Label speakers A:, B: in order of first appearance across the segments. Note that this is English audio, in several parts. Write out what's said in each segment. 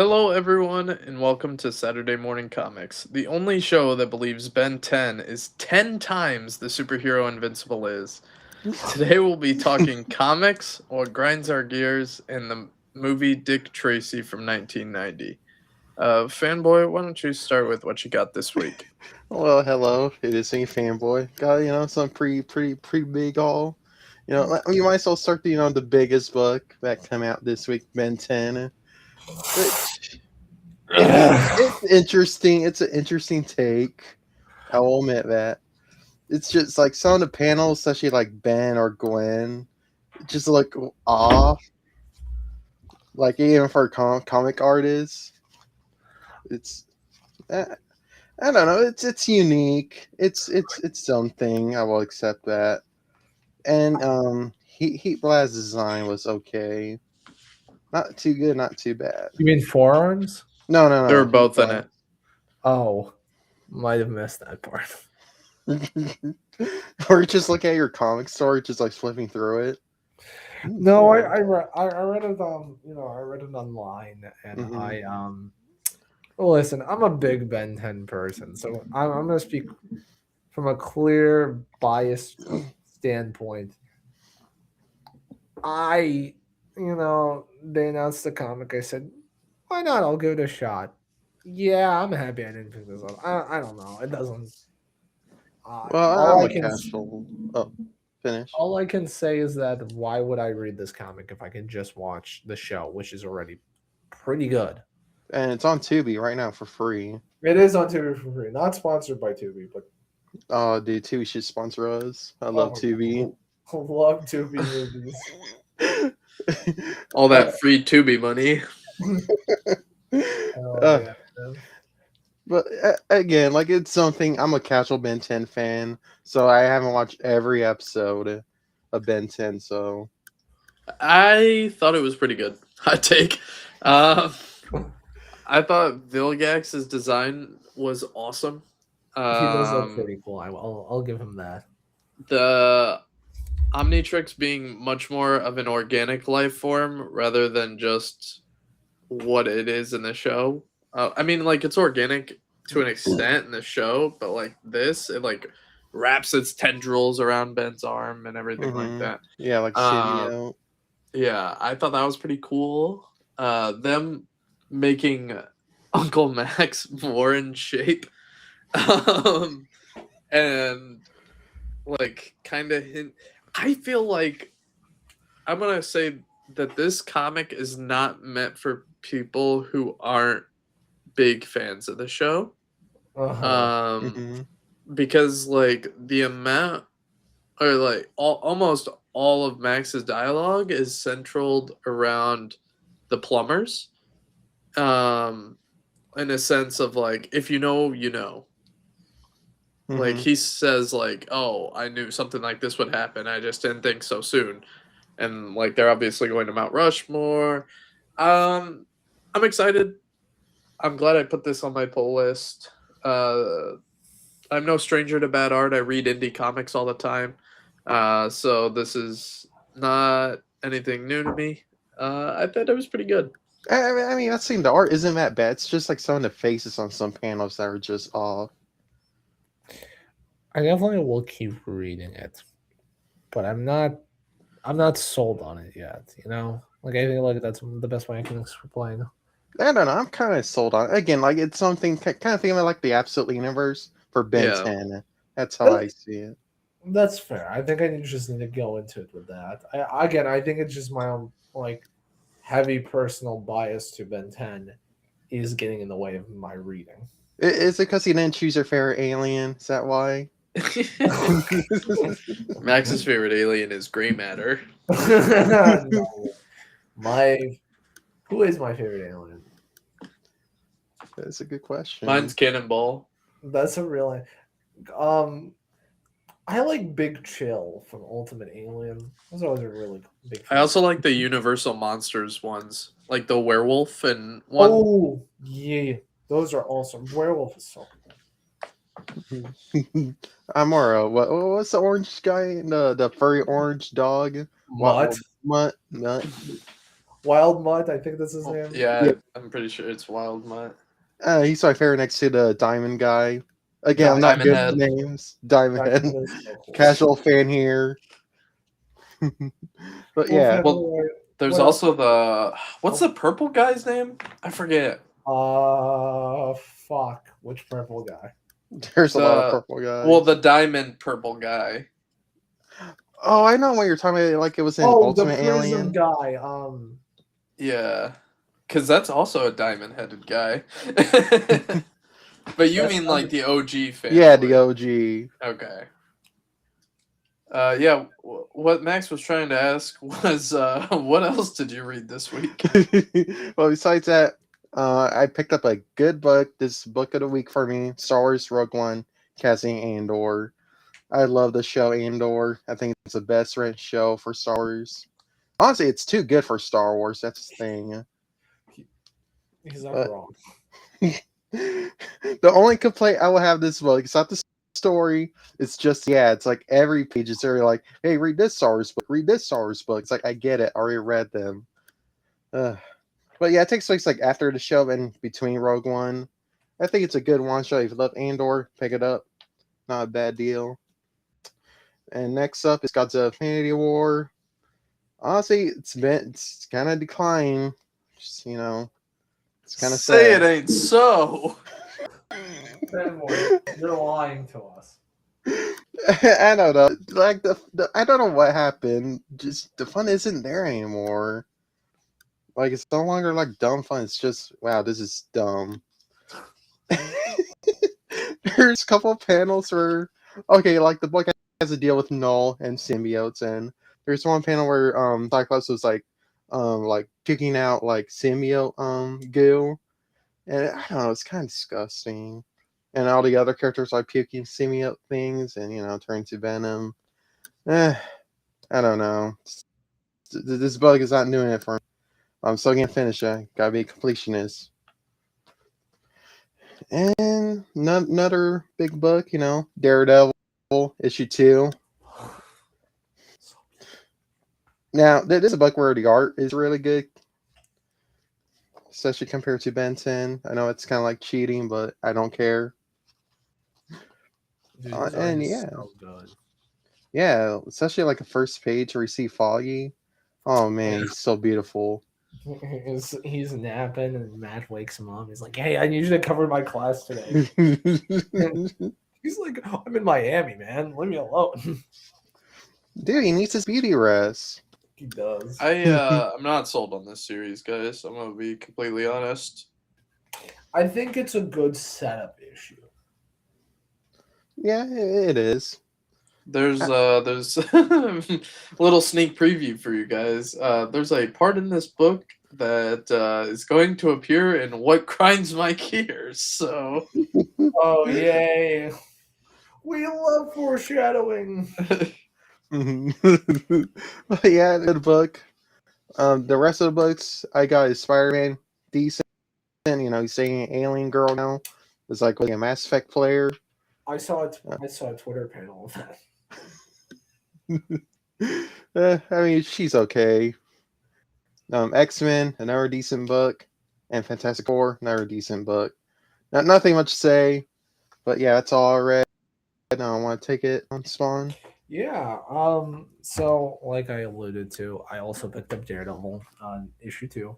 A: Hello, everyone, and welcome to Saturday Morning Comics, the only show that believes Ben 10 is 10 times the superhero Invincible is. Today we'll be talking comics, what grinds our gears, and the movie Dick Tracy from 1990. Fanboy, why don't you start with what you got this week?
B: Well, hello. It is me, fanboy. Got some pretty big haul. You might as well start the biggest book that come out this week, Ben 10, which it's interesting. It's an interesting take. I will admit that. It's just like some of the panels, especially like Ben or Gwen, just look off. Like even for comic artists, it's eh, I don't know. It's unique. It's something. I will accept that. And Heat Blast design was okay. Not too good, not too bad.
C: You mean forearms?
B: No, no,
A: They were
B: no. Heat
A: both in it.
C: Oh, might have missed that part.
B: Blast. Or just look at your comic store, just like flipping through it.
C: No, I read it I read it online, and
B: Mhm.
C: well, listen, I'm a big Ben 10 person, so I'm gonna speak from a clear biased standpoint. I they announced the comic. I said, why not? I'll give it a shot. Yeah, I'm happy I didn't pick this up. I don't know. It doesn't.
B: Well,
C: All
B: I'm
C: I
B: a
C: can
B: casual. Oh, finish.
C: all I can say is that why would I read this comic if I can just watch the show, which is already pretty good.
B: And it's on Tubi right now for free.
C: It is on Tubi for free. Not sponsored by Tubi, but
B: Oh, dude, Tubi should sponsor us. I
C: oh
B: love
C: my
B: Tubi.
C: god, I love Tubi movies.
A: All
C: Uh,
A: that free Tubi money.
C: oh
B: uh,
C: yeah, man.
B: But again, like it's something. I'm a casual Ben 10 fan, so I haven't watched every episode of Ben 10. So
A: I thought it was pretty good. Hot take. Uh, I thought Vilgax's design was awesome.
C: He does look
A: Um,
C: pretty cool. I'll give him that.
A: the Omnitrix being much more of an organic life form rather than just what it is in the show. I mean, like it's organic to an extent in the show, but like this, it like wraps its tendrils around Ben's arm and everything like that.
B: yeah, like
A: Um,
B: symbiote.
A: yeah, I thought that was pretty cool. Them making Uncle Max more in shape, um, and like kind of hint. I feel like I'm gonna say that this comic is not meant for people who aren't big fans of the show.
C: Uh huh.
A: Um,
B: hmm
A: because like the amount or like almost all of Max's dialogue is centered around the plumbers. Um, in a sense of like, if you know, you know. Like
B: hmm
A: he says, like, "Oh, I knew something like this would happen. I just didn't think so soon." And like they're obviously going to Mount Rushmore. Um, I'm excited. I'm glad I put this on my pull list. I'm no stranger to bad art. I read indie comics all the time. So this is not anything new to me. I thought it was pretty good.
B: I mean, I've seen the art isn't that bad. It's just like some of the faces on some panels that are just off.
C: I definitely will keep reading it, but I'm not sold on it yet. Like I feel like that's the best way I can explain.
B: I don't know. I'm kind of sold on it. Again. Like it's something kind of thinking like the absolute universe for Ben
A: Yeah.
B: 10. That's how I see it.
C: That's fair. I think I just need to go into it with that. I think it's just my own like heavy personal bias to Ben 10 is getting in the way of my reading.
B: Is it because you didn't choose your favorite alien? Is that why?
A: Max's favorite alien is gray matter.
C: No, my who is my favorite alien?
B: That's a good question.
A: Mine's Cannonball.
C: That's a real. Um, I like Big Chill from Ultimate Alien. Those are always a really big
A: I
C: fan.
A: also like the Universal Monsters ones, like the werewolf and one.
C: Oh yeah, those are awesome. Werewolf is so
B: I'm more what's the orange guy? The furry orange dog?
C: Mutt.
B: Mutt? Mutt?
C: Wild Mutt, I think that's his name.
A: Yeah, I'm pretty sure it's Wild Mutt.
B: He's my favorite next to the Diamond guy. Again, I'm not
A: Diamond
B: good
A: Head.
B: with names. Diamond Head.
C: Diamond is so cool.
B: Casual fan here. But yeah.
A: Well, there's also what's the purple guy's name? I forget.
C: Fuck. Which purple guy?
B: There's a lot of purple guys.
A: Well, the diamond purple guy.
B: Oh, I know what you're talking about. Like it was in
C: the
B: Ultimate
C: prism
B: Alien.
C: guy.
A: Yeah, because that's also a diamond-headed guy. But you mean like the OG fan?
B: Yeah, the OG.
A: Okay. Yeah. What Max was trying to ask was, what else did you read this week?
B: Well, besides that, I picked up a good book. This book of the week for me: Star Wars Rogue One, Cassian Andor. I love the show Andor. I think it's the best written show for Star Wars. Honestly, it's too good for Star Wars. That's the thing.
C: He's not wrong.
B: The only complaint I will have this book is not the story. It's just it's like every page is very like, hey, read this Star Wars book, read this Star Wars book. It's like I get it, I already read them. But yeah, it takes place like after the show and between Rogue One. I think it's a good one shot. If you love Andor, pick it up. Not a bad deal. And next up is Godzilla Infinity War. Honestly, it's kind of declining. Just, it's kind of
A: Say
B: sad.
A: it ain't so.
C: You're lying to us.
B: I don't know. Like I don't know what happened. Just the fun isn't there anymore. Like it's no longer like dumb fun. It's just wow, this is dumb. There's a couple of panels where like the book has a deal with Null and symbiotes, and there's one panel where Cyclops was like kicking out like symbiote goo, and I don't know, it's kind of disgusting. And all the other characters are puking symbiote things, and turn to venom. I don't know. This bug is not doing it for me. I'm still gonna finish it. Gotta be a completionist. And another big book, Daredevil issue 2. Now, this is a book where the art is really good, especially compared to Ben 10. I know it's kind of like cheating, but I don't care.
C: Dude,
B: And
C: so good.
B: Yeah, especially like a first page where you see Foggy. Oh man, he's so beautiful.
C: He's napping, and Matt wakes him up. He's like, "Hey, I need you to cover my class today." He's like, "I'm in Miami, man. Leave me alone."
B: Dude, he needs his beauty rest.
C: He does.
A: I'm not sold on this series, guys. I'm gonna be completely honest.
C: I think it's a good setup issue.
B: Yeah, it is.
A: There's a little sneak preview for you guys. There's a part in this book that is going to appear in What Grinds My Gears. So,
C: oh yay! We love foreshadowing.
B: But yeah, good book. The rest of the books I got is Spider-Man, decent. He's saying Alien Girl now. It's like a Mass Effect player.
C: I saw a Twitter panel of that.
B: I mean, she's okay. X-Men, another decent book, and Fantastic Four, another decent book. Nothing much to say, but yeah, that's all I read. Now I want to take it on Spawn.
C: Yeah. So, like I alluded to, I also picked up Daredevil on issue 2.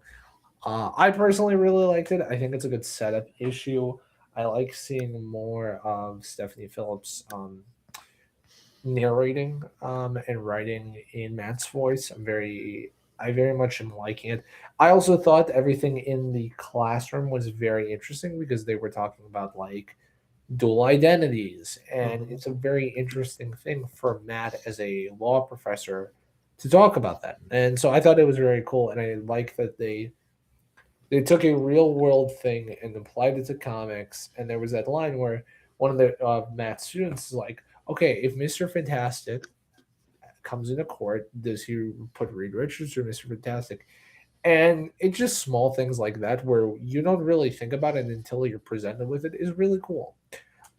C: I personally really liked it. I think it's a good setup issue. I like seeing more of Stephanie Phillips narrating and writing in Matt's voice. I very much am liking it. I also thought everything in the classroom was very interesting because they were talking about like dual identities, and it's a very interesting thing for Matt as a law professor to talk about that. And so I thought it was very cool, and I like that they took a real world thing and applied it to comics. And there was that line where one of the Matt's students is like, okay, if Mr. Fantastic comes into court, does he put Reed Richards or Mr. Fantastic? And it's just small things like that where you don't really think about it until you're presented with it is really cool.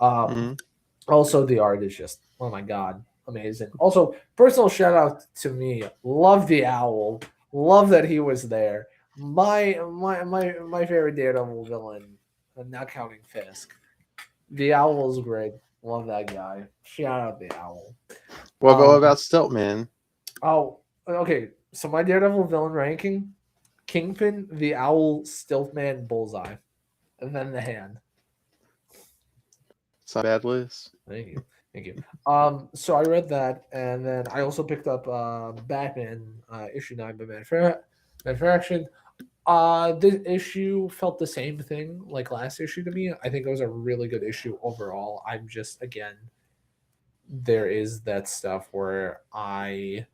C: Also, the art is just, oh my God, amazing. Also, personal shout out to me. Love the owl. Love that he was there. My favorite Daredevil villain, not counting Fisk. The Owl is great. Love that guy. Shout out the Owl.
B: What
C: Um,
B: about Stiltman?
C: oh, okay. So my Daredevil villain ranking: Kingpin, the Owl, Stealthman, Bullseye, and then the Hand.
B: It's not a bad list.
C: Thank you. Thank you. So I read that, and then I also picked up Batman issue 9 by Manufactured. This issue felt the same thing like last issue to me. I think it was a really good issue overall. I'm just again, there is that stuff where I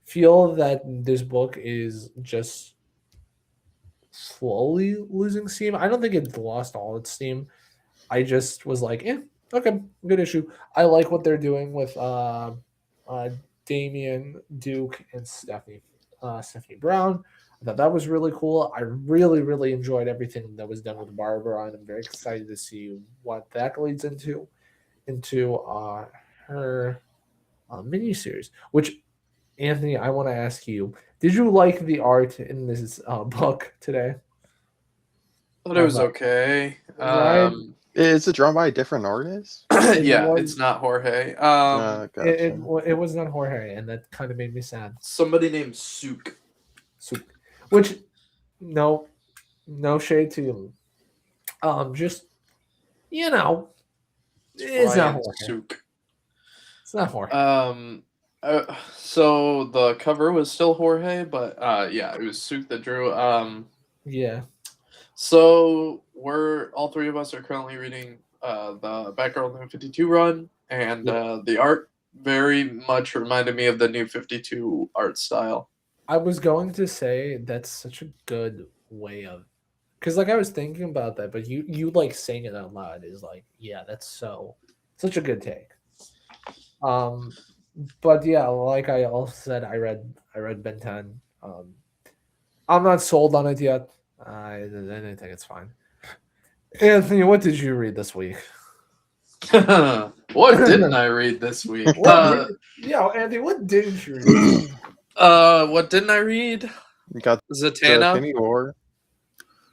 C: feel that this book is just slowly losing steam. I don't think it lost all its steam. I just was like, okay, good issue. I like what they're doing with Damien, Duke, and Stephanie Brown. I thought that was really cool. I really, really enjoyed everything that was done with Barbara, and I'm very excited to see what that leads into her miniseries. Which, Anthony, I want to ask you: did you like the art in this book today?
A: Thought it was okay.
C: Right?
B: Is it drawn by a different artist?
A: Yeah,
C: was-
A: it's not Jorge.
B: Gotcha.
C: It was not Jorge, and that kind of made me sad.
A: Somebody named Sook.
C: So, which, no shade to you. Just it's not
A: Ryan
C: Jorge.
A: Sook.
C: It's not Jorge.
A: So the cover was still Jorge, but yeah, it was Sook that drew.
C: Yeah.
A: So we're all three of us are currently reading the Batgirl New 52 run, and the art very much reminded me of the New 52 art style.
C: I was going to say that's such a good way of, because like I was thinking about that, but you like saying it out loud is like, yeah, that's such a good take. But yeah, like I also said, I read Ben 10. I'm not sold on it yet. I think it's fine. Anthony, what did you read this week?
A: What didn't I read this week?
C: Anthony, what didn't you read?
A: What didn't I read?
B: You got the
A: Zatanna.
B: Infinity War.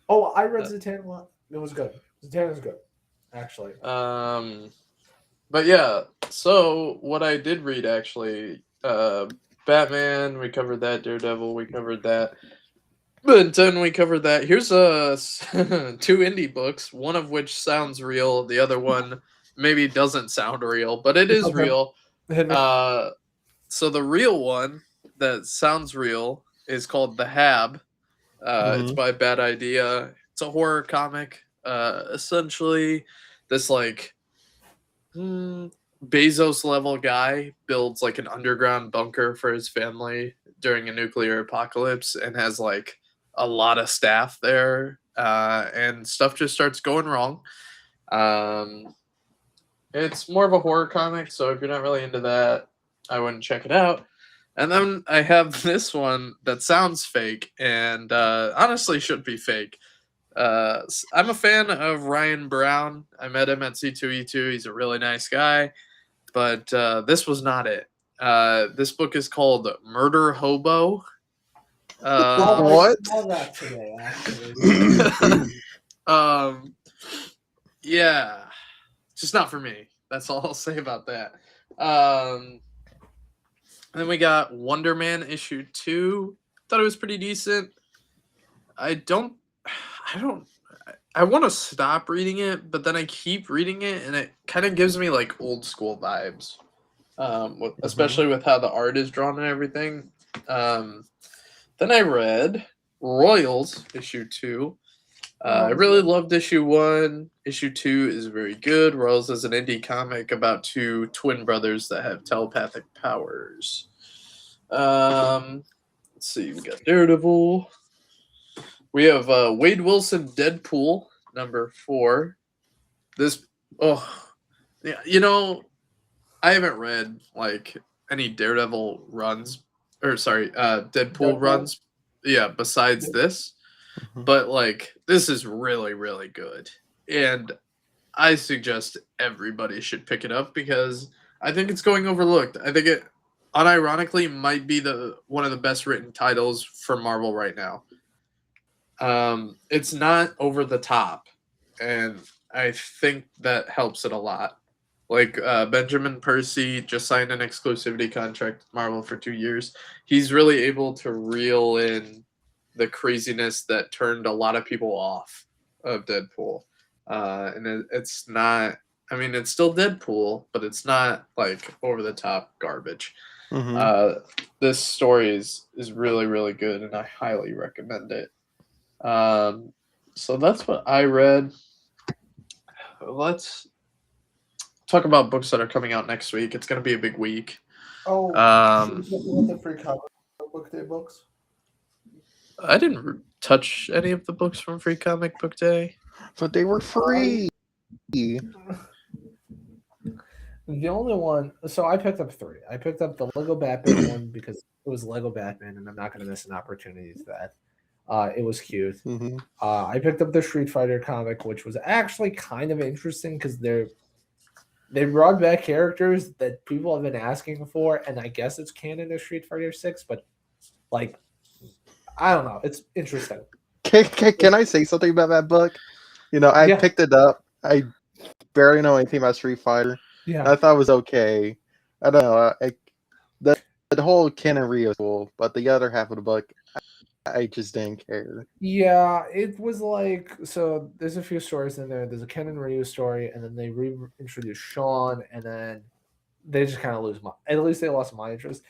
C: Oh, I read Zatanna. It was good. Zatanna was good, actually.
A: But yeah, so what I did read actually, Batman, we covered that. Daredevil, we covered that. Ben 10, we covered that. Here's two indie books, one of which sounds real, the other one maybe doesn't sound real, but it is
C: Okay.
A: real. So the real one that sounds real is called The Hab. It's by Bad Idea. It's a horror comic. Essentially, this like Bezos level guy builds like an underground bunker for his family during a nuclear apocalypse and has like a lot of staff there, and stuff just starts going wrong. It's more of a horror comic, so if you're not really into that, I wouldn't check it out. And then I have this one that sounds fake and honestly should be fake. I'm a fan of Ryan Brown. I met him at C2E2. He's a really nice guy, but this was not it. This book is called Murder Hobo.
B: What?
C: I saw that today, actually.
A: Yeah, just not for me. That's all I'll say about that. Then we got Wonder Man issue 2. Thought it was pretty decent. I want to stop reading it, but then I keep reading it, and it kind of gives me like old school vibes, especially with how the art is drawn and everything. Then I read Royals issue 2. I really loved issue 1. Issue 2 is very good. Royals is an indie comic about two twin brothers that have telepathic powers. Let's see, we got Daredevil. We have Wade Wilson Deadpool number 4. I haven't read like any Daredevil runs, Deadpool runs. Yeah, besides this. But like this is really, really good. And I suggest everybody should pick it up because I think it's going overlooked. I think unironically might be one of the best written titles for Marvel right now. It's not over the top, and I think that helps it a lot. Like Benjamin Percy just signed an exclusivity contract with Marvel for 2 years. He's really able to reel in the craziness that turned a lot of people off of Deadpool. It's not. I mean, it's still Deadpool, but it's not like over the top garbage.
B: Mm-hmm.
A: This story is really really good, and I highly recommend it. So that's what I read. Let's talk about books that are coming out next week. It's going to be a big week.
C: Oh,
A: Um,
C: the free comic book day books.
A: I didn't touch any of the books from Free Comic Book Day.
B: But they were free.
C: The only one, so I picked up 3. I picked up the Lego Batman one because it was Lego Batman, and I'm not going to miss an opportunity to that. It was cute.
B: Mm-hmm.
C: I picked up the Street Fighter comic, which was actually kind of interesting because they brought back characters that people have been asking for, and I guess it's canon to Street Fighter 6, but like, I don't know. It's interesting.
B: Can I say something about that book? I picked it up. I barely know anything about Street Fighter.
C: Yeah.
B: I thought it was okay. I don't know. The whole Ken and Ryu was cool, but the other half of the book, I just didn't care.
C: Yeah, it was like, so there's a few stories in there. There's a Ken and Ryu story, and then they reintroduce Sean, and then they just kind of lose my, at least they lost my interest.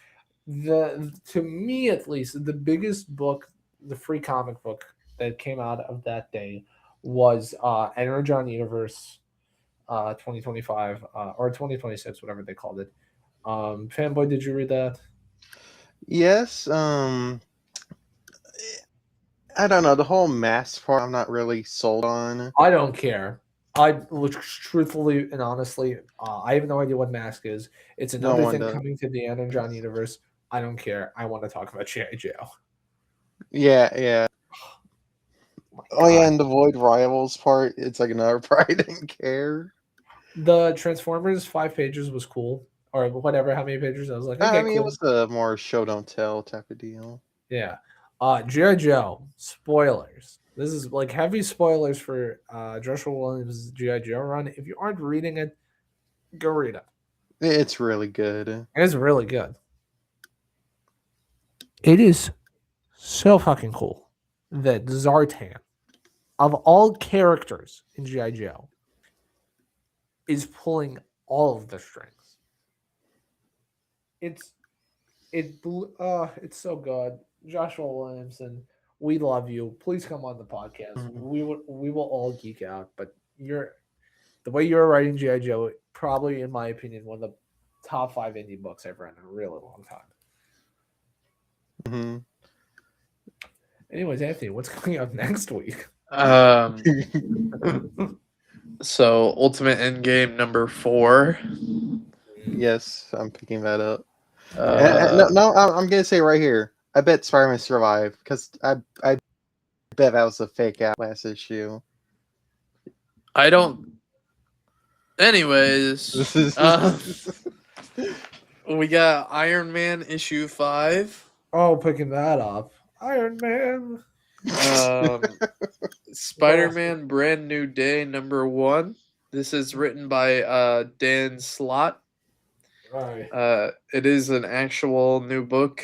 C: To me at least, the biggest book, the free comic book that came out of that day was Energon Universe 2025 or 2026, whatever they called it. Fanboy, did you read that?
B: Yes. I don't know, the whole mask part I'm not really sold on.
C: I don't care. I look truthfully and honestly, I have no idea what Mask is. It's another thing coming to the Energon universe. I don't care. I want to talk about G.I. Joe.
B: Yeah. Oh yeah, and the Void Rivals part, it's like another part I didn't care.
C: The Transformers 5 pages was cool, or whatever, how many pages? I was like, okay,
B: I mean,
C: cool.
B: it was a more show don't tell type of deal.
C: Yeah. G.I. Joe, spoilers. This is like heavy spoilers for Joshua Williams' G.I. Joe run. If you aren't reading it, go read it.
B: It's really good.
C: It's really good. It is so fucking cool that Zartan, of all characters in G.I. Joe, is pulling all of the strings. It's so good. Joshua Williamson, we love you. Please come on the podcast.
B: Mhm.
C: We will all geek out. But the way you're writing G.I. Joe, probably in my opinion, one of the top 5 indie books I've read in a really long time.
B: Mm-hmm.
C: Anyways, Anthony, what's coming up next week?
A: So Ultimate Endgame number 4.
B: Yes, I'm picking that up. No, I'm gonna say right here. I bet Spider-Man survived because I bet that was a fake out last issue.
A: I don't. Anyways, we got Iron Man issue 5.
C: Oh, picking that up. Iron Man.
A: Spider-Man Brand New Day number 1. This is written by Dan Slott.
C: Right.
A: It is an actual new book,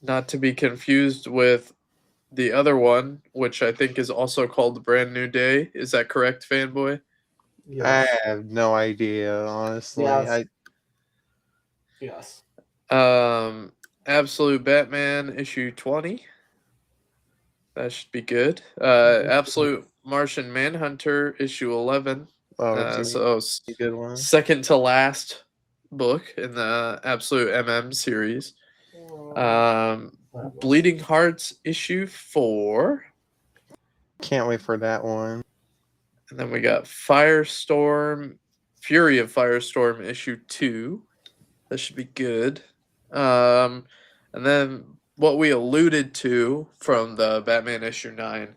A: not to be confused with the other one, which I think is also called Brand New Day. Is that correct, fanboy?
B: Yes. I have no idea, honestly.
C: Yes.
A: Absolute Batman issue 20. That should be good. Absolute Martian Manhunter issue 11. So
B: a good one.
A: Second to last book in the Absolute MM series. Bleeding Hearts issue 4.
B: Can't wait for that one.
A: And then we got Firestorm, Fury of Firestorm issue 2. That should be good. And then what we alluded to from the Batman issue 9,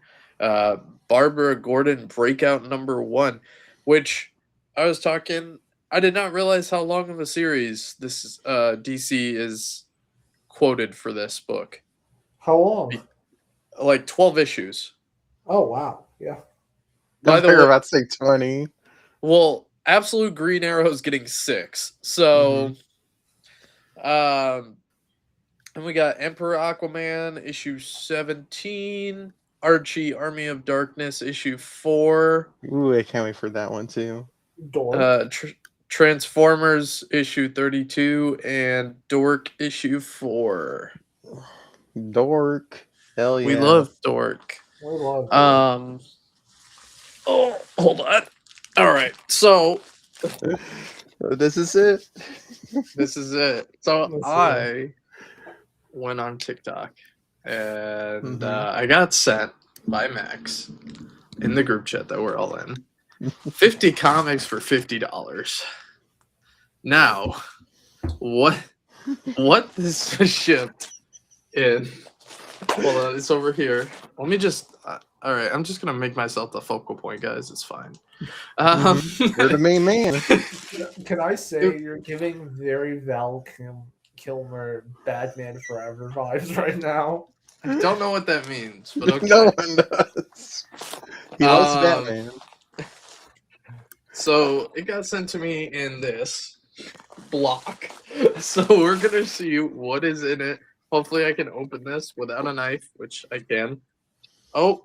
A: Barbara Gordon breakout number 1, which I was talking I did not realize how long of a series this DC is quoted for this book.
C: How long?
A: Like 12 issues.
C: Oh wow, yeah.
A: By
B: I
A: the
B: thought you were
A: way,
B: about to say 20.
A: well, Absolute Green Arrow is getting 6. So, and we got Emperor Aquaman issue 17, Archie Army of Darkness issue 4,
B: Ooh, I can't wait for that one too.
C: Dork.
A: Transformers issue 32, and Dork issue 4.
B: Dork. Hell yeah.
A: We love Dork.
C: We love Dork.
A: Oh, hold on. All right, so
B: This is it.
A: this is it. So
C: Let's see.
A: I went on TikTok and I got sent by Max in the group chat that we're all in 50 comics for $50. Now, what this was shipped in? Hold on, it's over here. Let me just. All right, I'm just gonna make myself the focal point, guys. It's fine.
B: You're the main man.
C: Can I say you're giving very Val Kilmer Batman Forever vibes right now?
A: I don't know what that means, but okay.
B: No one does. He loves Batman.
A: So it got sent to me in this block. So we're gonna see what is in it. Hopefully I can open this without a knife, which I can. Oh.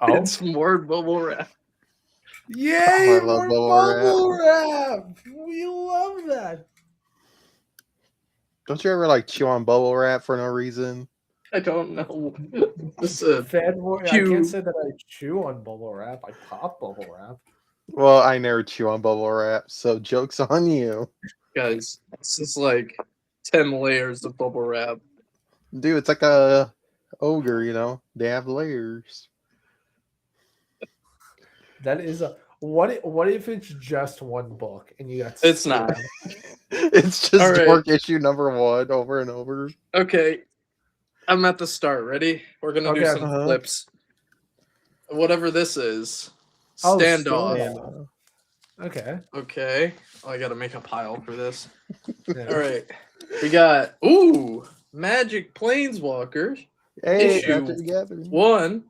A: It's more bubble wrap.
C: Yay!
B: I love
C: more
B: bubble
C: wrap. We love that.
B: Don't you ever like chew on bubble wrap for no reason?
A: I don't know. This
C: Fanboy. I
A: Chew.
C: can't say that I chew on bubble wrap. I pop bubble wrap.
B: Well, I never chew on bubble wrap, so joke's on you.
A: guys, this is like 10 layers of bubble wrap.
B: Dude, it's like a ogre, you know? They have layers.
C: That is a what if it's just one book and you got
A: It's not.
B: It's just
A: All right.
B: Dork issue number 1 over and over.
A: Okay, I'm at the start. Ready? We're gonna do
C: Okay.
A: some flips. Whatever this is.
C: Oh,
A: Standoff.
C: standoff. Okay.
A: Okay. Oh, I gotta make a pile for this.
C: Yeah.
A: All right. We got Magic Planeswalkers.
B: Hey,
A: Issue
B: after together.
A: 1.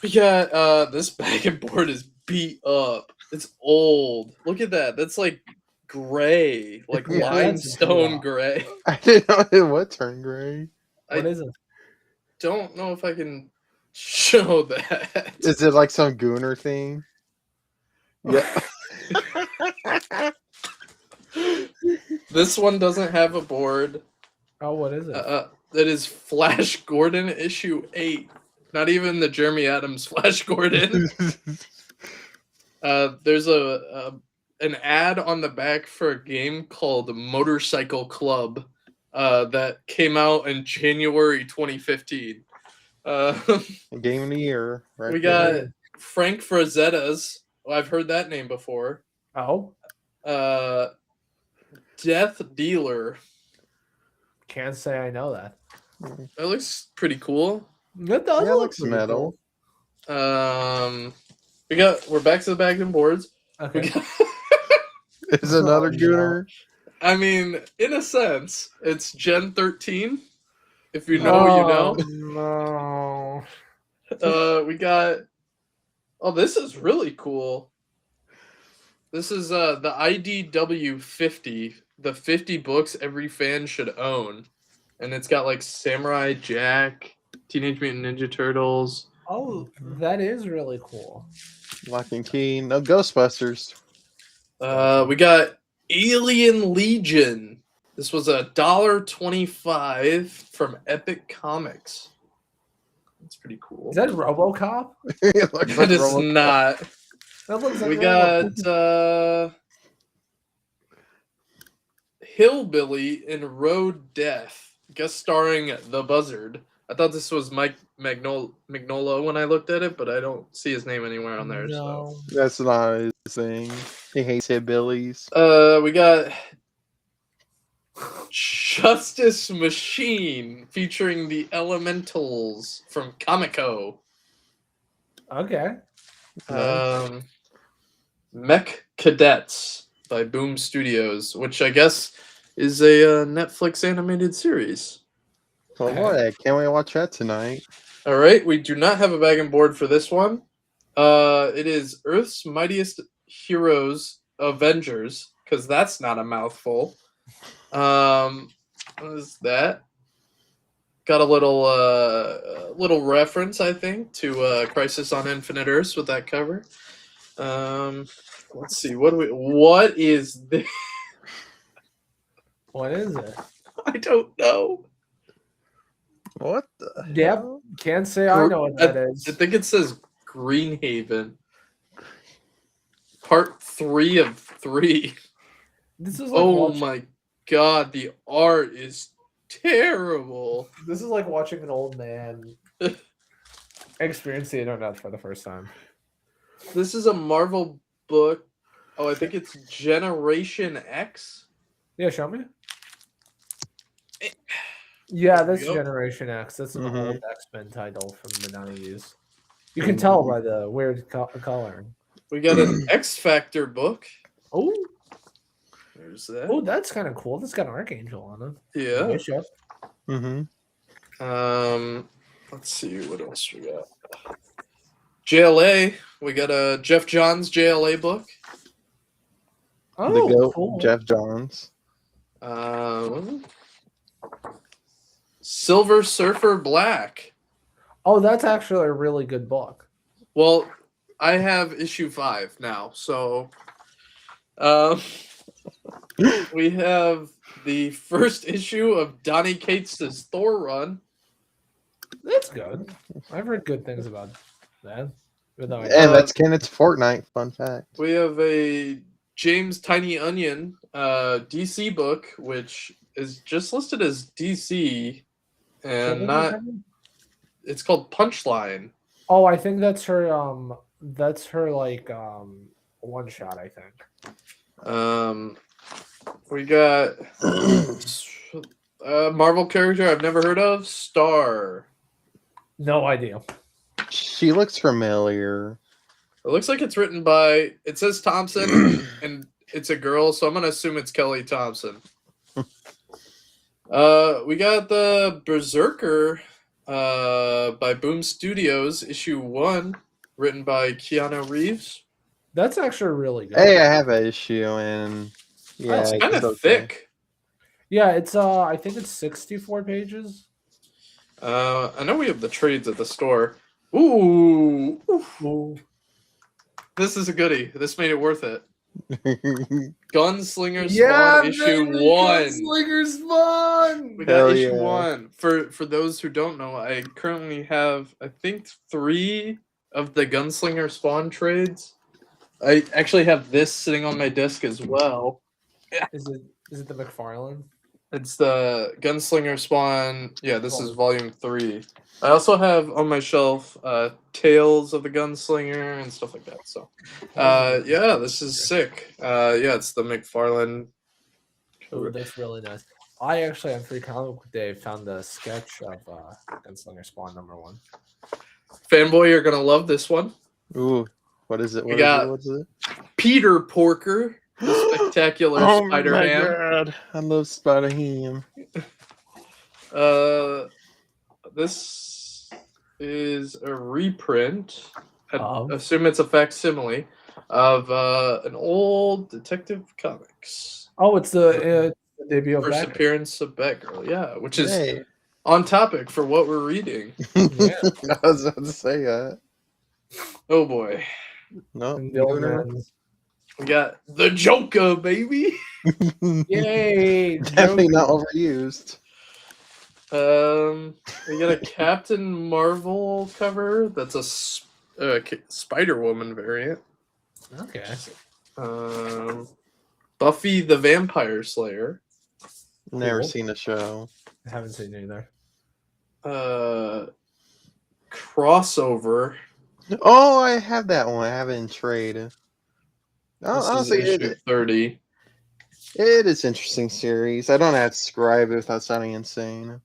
A: We got this bag and board is beat up. It's old. Look at that. That's like gray, like
B: Yeah,
A: limestone
C: that's
A: gray.
B: I didn't know what turned gray.
C: What is it?
A: Don't know if I can show that.
B: Is it like some gooner thing? Yeah.
A: This one doesn't have a board.
C: Oh, what is it?
A: That is Flash Gordon issue 8. Not even the Jeremy Adams Flash Gordon. There's an ad on the back for a game called Motorcycle Club that came out in January 2015.
B: Game of the year. Right
A: We
B: there.
A: got Frank Frazetta's. Well, I've heard that name before.
C: Oh,
A: Death Dealer.
C: can't say I know that.
A: That looks pretty cool.
C: It does
B: Yeah, it
C: look
B: looks
C: pretty
B: metal.
C: cool.
A: We're back to the bags and boards.
C: Okay.
A: We got,
B: Is another
C: Oh, no.
B: gooner?
A: I mean, in a sense, it's Gen 13. If you know, you know.
C: No.
A: We got. Oh, this is really cool. This is the IDW 50, the 50 books every fan should own, and it's got like Samurai Jack, Teenage Mutant Ninja Turtles.
C: Oh, that is really cool.
B: Lock and Key. No Ghostbusters.
A: We got Alien Legion. This was $1.25 from Epic Comics. That's pretty cool.
C: Is that RoboCop?
B: It looks
A: That
B: like
A: is
B: Robocop.
A: not.
C: That looks like
A: We
C: RoboCop.
A: got Hillbilly in Road Death, guest starring the Buzzard. I thought this was Mike Magnola when I looked at it, but I don't see his name anywhere on there.
C: No.
B: That's not his thing. He hates hillbillies.
A: So we got Justice Machine featuring the Elementals from Comico.
C: Okay.
B: Nice.
A: Mech Cadets by Boom Studios, which I guess is a Netflix animated series.
B: Well,
C: Okay.
B: boy, I can't wait to watch that tonight.
A: All right, we do not have a bag and board for this one. It is Earth's Mightiest Heroes Avengers, because that's not a mouthful. What is that? Got a little reference, I think, to Crisis on Infinite Earths with that cover. Let's see. What is this?
C: What is it?
A: I don't know.
B: What the
C: Yep.
B: hell?
C: Can't say I know what that is.
A: I think it says Greenhaven. Part 3 of 3.
C: This is like
A: Oh my god, the art is terrible.
C: This is like watching an old man experience the internet for the first time.
A: This is a Marvel book. Oh, I think it's Generation X.
C: Yeah, show me. Yeah,
A: There we
C: that's
A: go.
C: Generation X. That's an
B: Mhm.
C: old X-Men title from the 90s. You can tell by the weird coloring.
A: We got an X Factor book.
C: Oh,
A: There's that.
C: oh, that's kind of cool. That's got an Archangel on it.
A: Yeah.
C: Nice shot.
A: Let's see what else we got. JLA. We got a Jeff Johns JLA book.
C: Oh,
B: The GOAT,
C: cool.
B: Jeff Johns.
A: Silver Surfer Black.
C: Oh, that's actually a really good book.
A: Well, I have issue 5 now, so we have the first issue of Donny Cates' Thor run.
C: That's good. I've heard good things about that. Even though I
B: And that's Kenneth's Fortnite. Fun fact.
A: We have a James Tiny Onion DC book, which is just listed as DC and not. It's called Punchline.
C: Oh, I think that's her. That's her like one shot. I think.
A: We got a Marvel character I've never heard of, Star.
C: No idea.
B: She looks familiar.
A: It looks like it's written by. It says Thompson, and it's a girl, so I'm gonna assume it's Kelly Thompson. We got the Berserker by Boom Studios, issue 1, written by Keanu Reeves.
C: That's actually really good.
B: Hey, I have an issue, and yeah,
A: It's kind of
B: okay.
A: thick.
C: Yeah, it's I think it's 64 pages.
A: I know we have the trades at the store. Ooh,
C: Ooh.
A: this is a goodie. This made it worth it. Gunslinger
C: Yeah,
A: Spawn issue
C: baby,
A: 1.
C: Gunslinger Spawn.
A: We got
B: Hell
A: issue
B: yeah.
A: 1. For those who don't know, I currently have I think 3 of the Gunslinger Spawn trades. I actually have this sitting on my desk as well.
C: Is it the McFarlane?
A: It's the Gunslinger Spawn. Yeah, this is volume 3. I also have on my shelf Tales of the Gunslinger and stuff like that. So, yeah, this is sick. Yeah, it's the McFarlane.
C: Ooh, that's really nice. I actually on Free Comic Book Day found the sketch of Gunslinger Spawn #1.
A: Fanboy, you're gonna love this one.
B: Ooh, what is it?
A: We got
B: What is it?
A: Peter Porker, the spectacular Spider Ham.
B: God, I love Spider Ham.
A: This is a reprint. I
C: Of?
A: assume it's a facsimile of an old Detective Comics.
C: Oh, it's the debut of
A: First
C: Batgirl.
A: appearance of Batgirl, yeah, which is
B: Hey,
A: on topic for what we're reading.
C: Yeah.
B: I was about to say that.
A: Oh boy.
B: No,
C: And the old man's-
A: We got the Joker, baby.
C: Yay!
B: definitely not
C: Joker.
B: overused.
A: We got a Captain Marvel cover that's a Spider Woman variant.
C: Okay.
A: Buffy the Vampire Slayer.
B: Never
C: Cool.
B: seen the show.
C: I haven't seen it either.
A: Crossover.
B: Oh, I have that one. I have it in trade.
A: This
B: Honestly,
A: is issue 30.
B: it is interesting series. I don't have to describe it without sounding insane.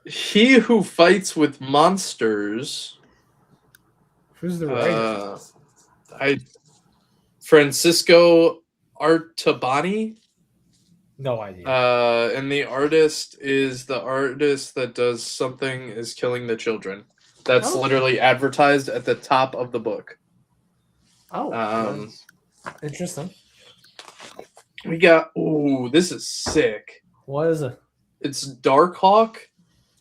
A: He Who Fights with Monsters.
C: Who's the writer?
A: I Francisco Artabani.
C: No idea.
A: And the artist is the artist that does Something is Killing the Children. That's
C: Oh.
A: literally advertised at the top of the book.
C: Oh, interesting.
A: We got, ooh, this is sick.
C: What is it?
A: It's Darkhawk,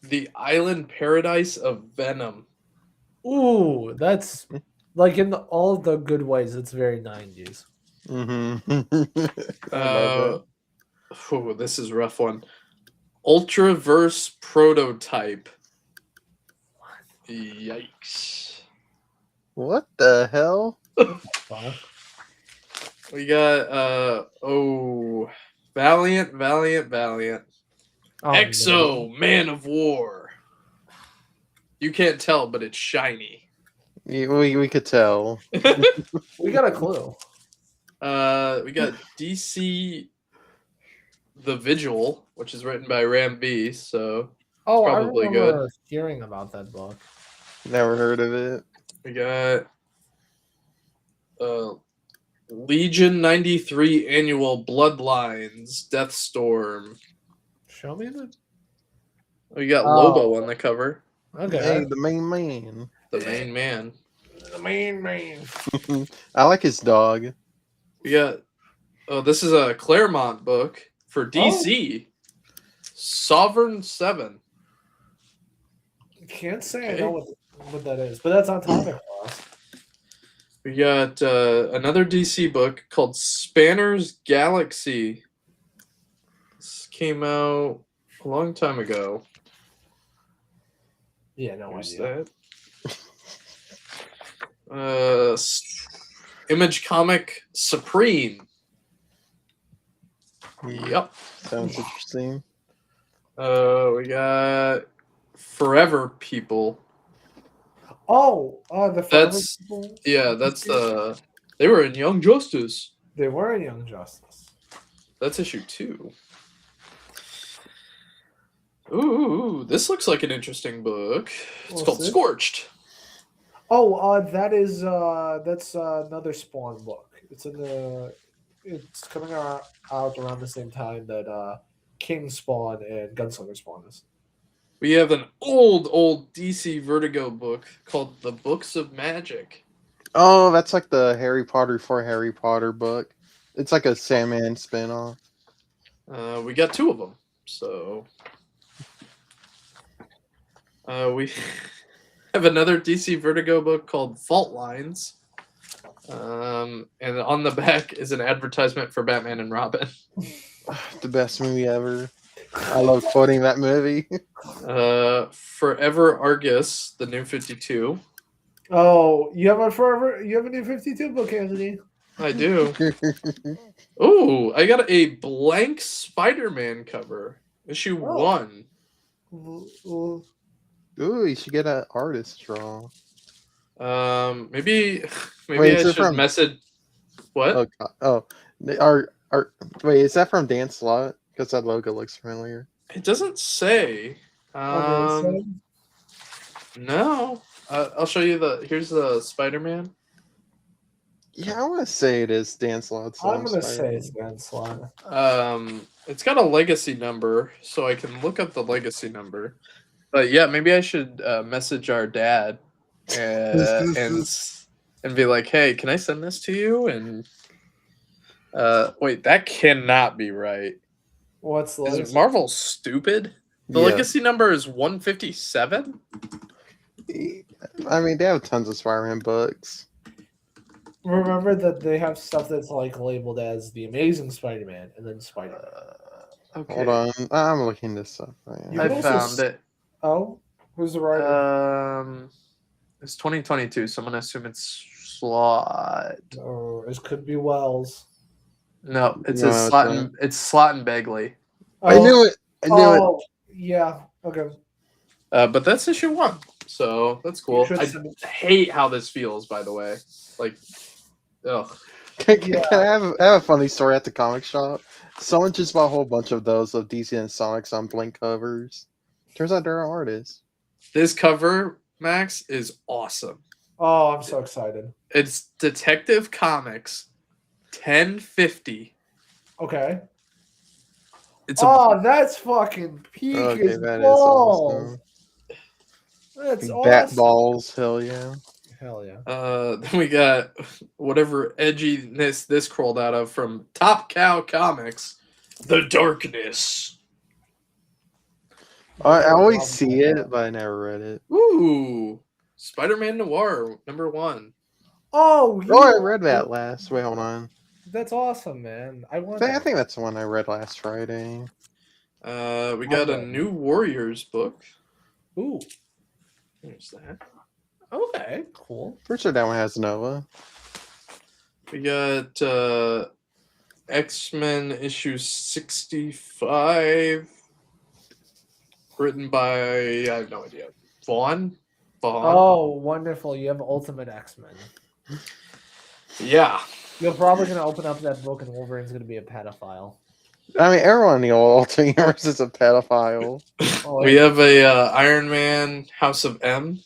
A: the Island Paradise of Venom.
C: Ooh, that's like in all the good ways. It's very 90s.
B: I love
A: Ooh, this is a rough one. Ultraverse Prototype. Yikes.
B: What the hell?
C: Wow.
A: We got Valiant.
C: Oh,
A: Exo, Man of War. You can't tell, but it's shiny.
B: We could tell.
C: we got a clue.
A: We got DC The Vigil, which is written by Ram B, so
C: Oh,
A: probably
C: I remember hearing about that book.
B: Never heard of it.
A: we got Legion 93 Annual Bloodlines, Deathstorm.
C: Show me that.
A: We got Lobo on the cover,
C: Okay.
B: Hey, the main man.
A: the main man.
C: The main man.
B: I like his dog.
A: We got this is a Claremont book for DC. Sovereign 7.
C: Can't say
A: Okay.
C: I know what that is, but that's on topic for us.
A: We got another DC book called Spanner's Galaxy. This came out a long time ago.
C: Yeah, no
A: Where's
C: idea.
A: that? Image Comic Supreme. Yep.
B: Sounds interesting.
A: We got Forever People.
C: Oh, the Forever
A: That's
C: People?
A: that's they were in Young Justice.
C: They were in Young Justice.
A: That's issue 2. Ooh, this looks like an interesting book. It's
C: What's
A: called
C: it?
A: Scorched.
C: Oh, that's another Spawn book. It's coming out around the same time that King Spawn and Gunslinger Spawn is.
A: We have an old DC Vertigo book called The Books of Magic.
B: Oh, that's like the Harry Potter for Harry Potter book. It's like a Sandman spinoff.
A: We got 2 of them. So we have another DC Vertigo book called Fault Lines. And on the back is an advertisement for Batman and Robin.
B: The best movie ever. I love quoting that movie.
A: Forever Argus, the New 52.
C: Oh, you have a new 52 book, Anthony.
A: I do. Ooh, I got a blank Spider-Man cover. Issue 1.
B: Ooh, you should get an artist draw.
A: Maybe
B: Wait,
A: I
B: is it
A: should
B: from-
A: message. What?
B: Oh, God. Wait, is that from Dan Slott? Because that logo looks familiar.
A: It doesn't say. No. I'll show you here's the Spider-Man.
B: Yeah, I want to say it is Dan Slott's.
C: I'm gonna say it's Dan Slott.
A: It's got a legacy number, so I can look up the legacy number. But yeah, maybe I should message our dad and be like, "Hey, can I send this to you?" And wait, that cannot be right.
C: What's the
A: Is
C: legacy?
A: Marvel stupid? The
B: Yeah.
A: legacy number is 157.
B: I mean, they have tons of Spider-Man books.
C: Remember that they have stuff that's like labeled as the Amazing Spider-Man and then Spider-Man.
A: Okay,
B: Hold on, I'm looking this up. Right
C: You
B: now.
A: I
C: can also
A: found it.
C: Oh, who's the writer?
A: It's 2022, so I'm gonna assume it's Slot.
C: Or it could be Wells.
A: No, it
B: No,
A: says
B: it's
A: Slot.
B: not.
A: It's Slot and Bagley.
B: I knew it. I knew it.
C: Yeah. Okay.
A: But that's issue 1, so that's cool.
C: should
A: I
C: send it-
A: hate how this feels, by the way. Like, ugh.
B: Can I have a funny story at the comic shop? Someone just bought a whole bunch of those of DC and Sonics on blank covers. Turns out they're artists.
A: This cover, Max, is awesome.
C: Oh, I'm so excited.
A: It's Detective Comics 1050.
C: Okay.
A: It's a
C: Oh, that's fucking peak
B: Okay,
C: as
B: that is
C: balls.
B: awesome.
C: That's
B: Bat
C: awesome.
B: balls, hell yeah.
C: Hell yeah.
A: then we got whatever edginess this crawled out of from Top Cow Comics, The Darkness.
B: I always see it, but I never read it.
A: Ooh, Spider-Man Noir #1.
C: Oh, you
B: Oh, I read that last. Wait, hold on.
C: That's awesome, man. I want
B: I
C: that.
B: think that's the one I read last Friday.
A: We got a new Warriors book.
C: Ooh,
A: There's that.
C: okay, cool.
B: Pretty sure that one has Nova.
A: We got X-Men issue 65, written by, I have no idea, Vaughn?
C: Oh, wonderful. You have Ultimate X-Men.
A: Yeah.
C: You're probably going to open up that book and Wolverine's going to be a pedophile.
B: I mean, everyone in the old Ultimate Universe is a pedophile.
A: We have a Iron Man House of M.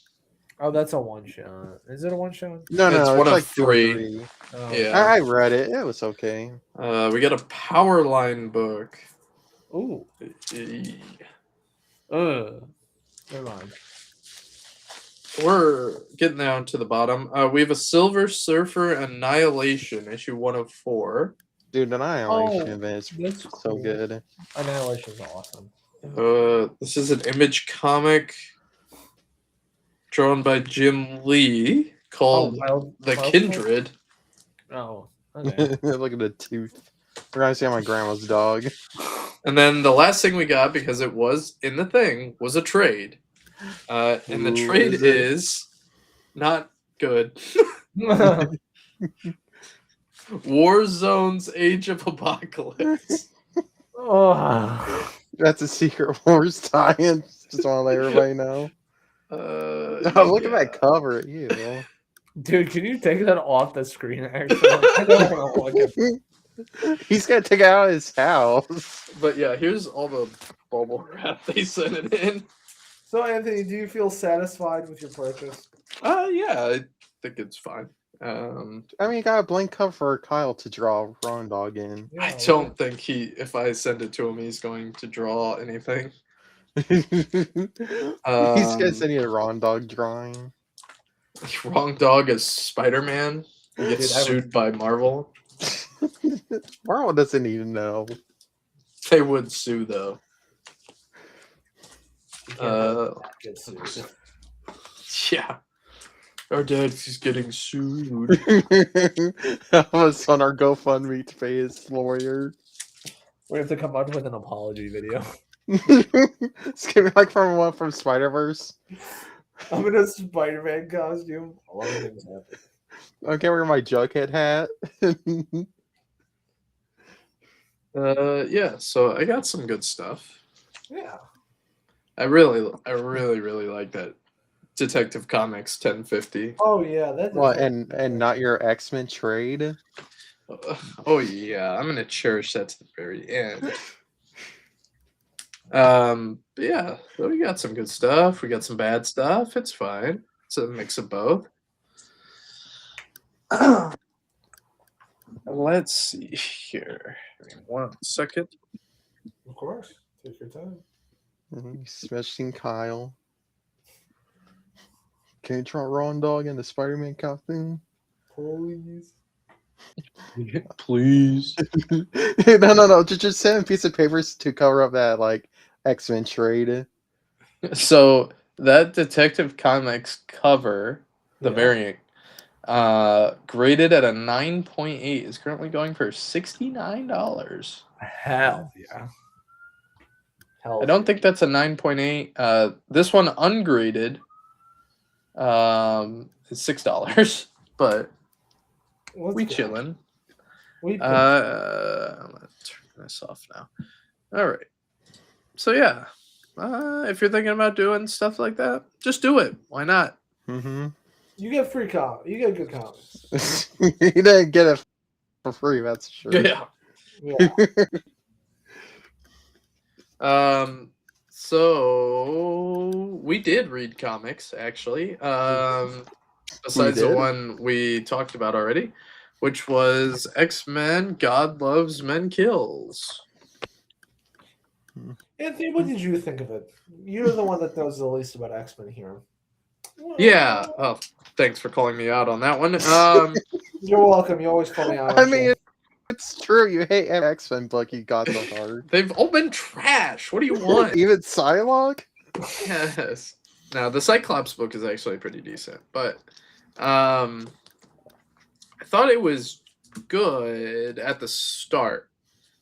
C: Oh, that's a one-shot. Is it a one-shot?
B: No,
A: It's one
B: it's
A: of
B: like 2 or
A: 3.
B: 3.
C: Oh.
A: Yeah.
B: I read it. It was okay.
A: We got a Power Line book.
C: Ooh. Never mind.
A: We're getting down to the bottom. We have a Silver Surfer Annihilation, issue 1 of 4.
B: Dude, Annihilation
C: Oh,
B: is
C: that's
B: so
C: cool.
B: good.
C: Annihilation's awesome.
A: This is an Image comic drawn by Jim Lee called The Kindred.
C: Oh, okay.
B: Look at the tooth. We're gonna see my grandma's dog.
A: And then the last thing we got, because it was in the thing, was a trade. And the
B: Ooh,
A: trade
B: is it?
A: is not good. Warzone's Age of Apocalypse.
C: Oh.
B: That's a Secret Wars tie-in. Just want to let everybody know. Oh, look at that cover. Ew.
C: Dude, can you take that off the screen, actually? I don't want to look at
B: He's gonna take it out of his house.
A: But yeah, here's all the bubble wrap they sent it in.
C: So, Anthony, do you feel satisfied with your purchase?
A: Yeah, I think it's fine.
B: I mean, you got a blank cover for Kyle to draw Ron Dog in.
A: I don't think if I send it to him, he's going to draw anything.
B: He's gonna send you a Ron Dog drawing.
A: Wrong Dog as Spider-Man. He gets sued by Marvel.
B: Marvel doesn't even know.
A: They would sue though. Yeah. Our dad's getting sued.
B: Us on our GoFundMe to pay his lawyer.
C: We have to come up with an apology video.
B: It's gonna be like from Spider-Verse.
C: I'm in a Spider-Man costume. A lot of things happen.
B: I can't wear my Jughead hat.
A: Yeah, so I got some good stuff.
C: Yeah.
A: I really like that Detective Comics 1050.
C: Oh yeah, that's
B: What and not your X-Men trade?
A: Oh yeah, I'm gonna cherish that to the very end. But yeah, we got some good stuff. We got some bad stuff. It's fine. It's a mix of both. Let's see here. 1 second.
C: Of course. Take your time.
B: Smashing Kyle. Can you draw Ron Dog in the Spider-Man costume?
C: Please.
A: Please.
B: No. Just send a piece of papers to cover up that like X-Men trade.
A: So that Detective Comics cover, the variant, graded at a 9.8, is currently going for $69.
C: Hell yeah.
A: I don't think that's a 9.8. This one ungraded is $6, but we chillin'. I'm gonna turn this off now. All right. So yeah, if you're thinking about doing stuff like that, just do it. Why not?
B: Mm-hmm.
C: You get free comics. You get good comics.
B: You didn't get it for free, that's sure.
A: Yeah. So we did read comics actually. besides the
B: did?
A: one we talked about already, which was X-Men God Loves Men Kills.
C: Anthony, what did you think of it? You're the one that knows the least about X-Men here.
A: Yeah. Oh, thanks for calling me out on that one.
C: You're welcome. You always call me out
B: I
C: on
B: mean,
C: shit.
B: it's true. You hate every X-Men book you got so hard.
A: They've all been trash. What do you want?
B: Even Psylocke?
A: Yes. Now the Cyclops book is actually pretty decent, but I thought it was good at the start,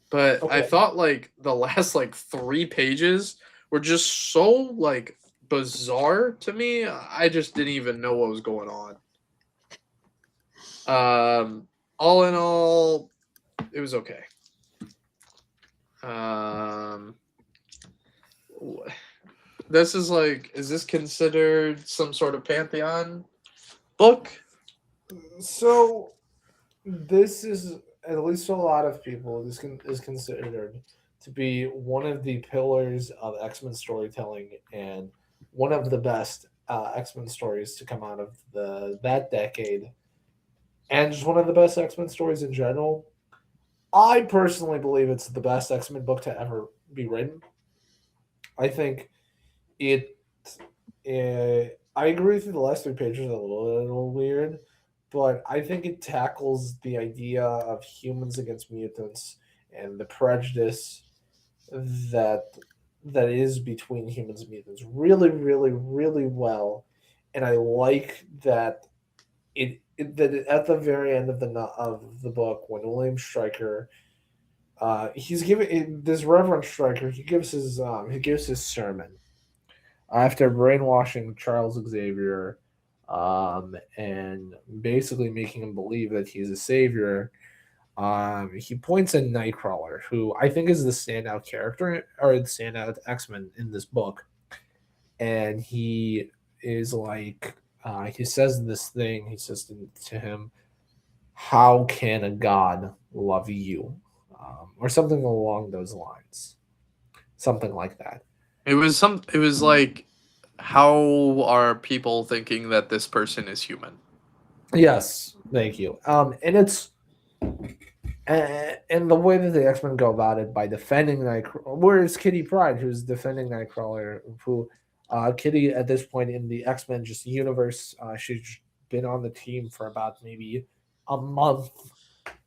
A: but I
C: Okay.
A: thought like the last like 3 pages were just so like bizarre to me. I just didn't even know what was going on. All in all, it was okay. This is like, is this considered some sort of Pantheon book?
C: So this is, at least to a lot of people, is considered to be one of the pillars of X-Men storytelling and one of the best X-Men stories to come out of that decade, and just one of the best X-Men stories in general. I personally believe it's the best X-Men book to ever be written. I think it. I agree with you. The last 3 pages are a little weird, but I think it tackles the idea of humans against mutants and the prejudice that that is between humans and mutants really, really, really well. And I like that that at the very end of the book when William Stryker he's giving this Reverend Stryker he gives his sermon after brainwashing Charles Xavier, and basically making him believe that he's a savior. He points at Nightcrawler, who I think is the standout character or the standout X-Men in this book, and he is like, he says this thing. He says to him, "How can a god love you?" Or something along those lines, something like that.
A: It was like, how are people thinking that this person is human?
C: Yes, thank you. And it's and the way that the X Men go about it by defending Nightcrawler, whereas Kitty Pryde, who's defending Nightcrawler, who Kitty at this point in the X Men just universe, she's been on the team for about maybe a month,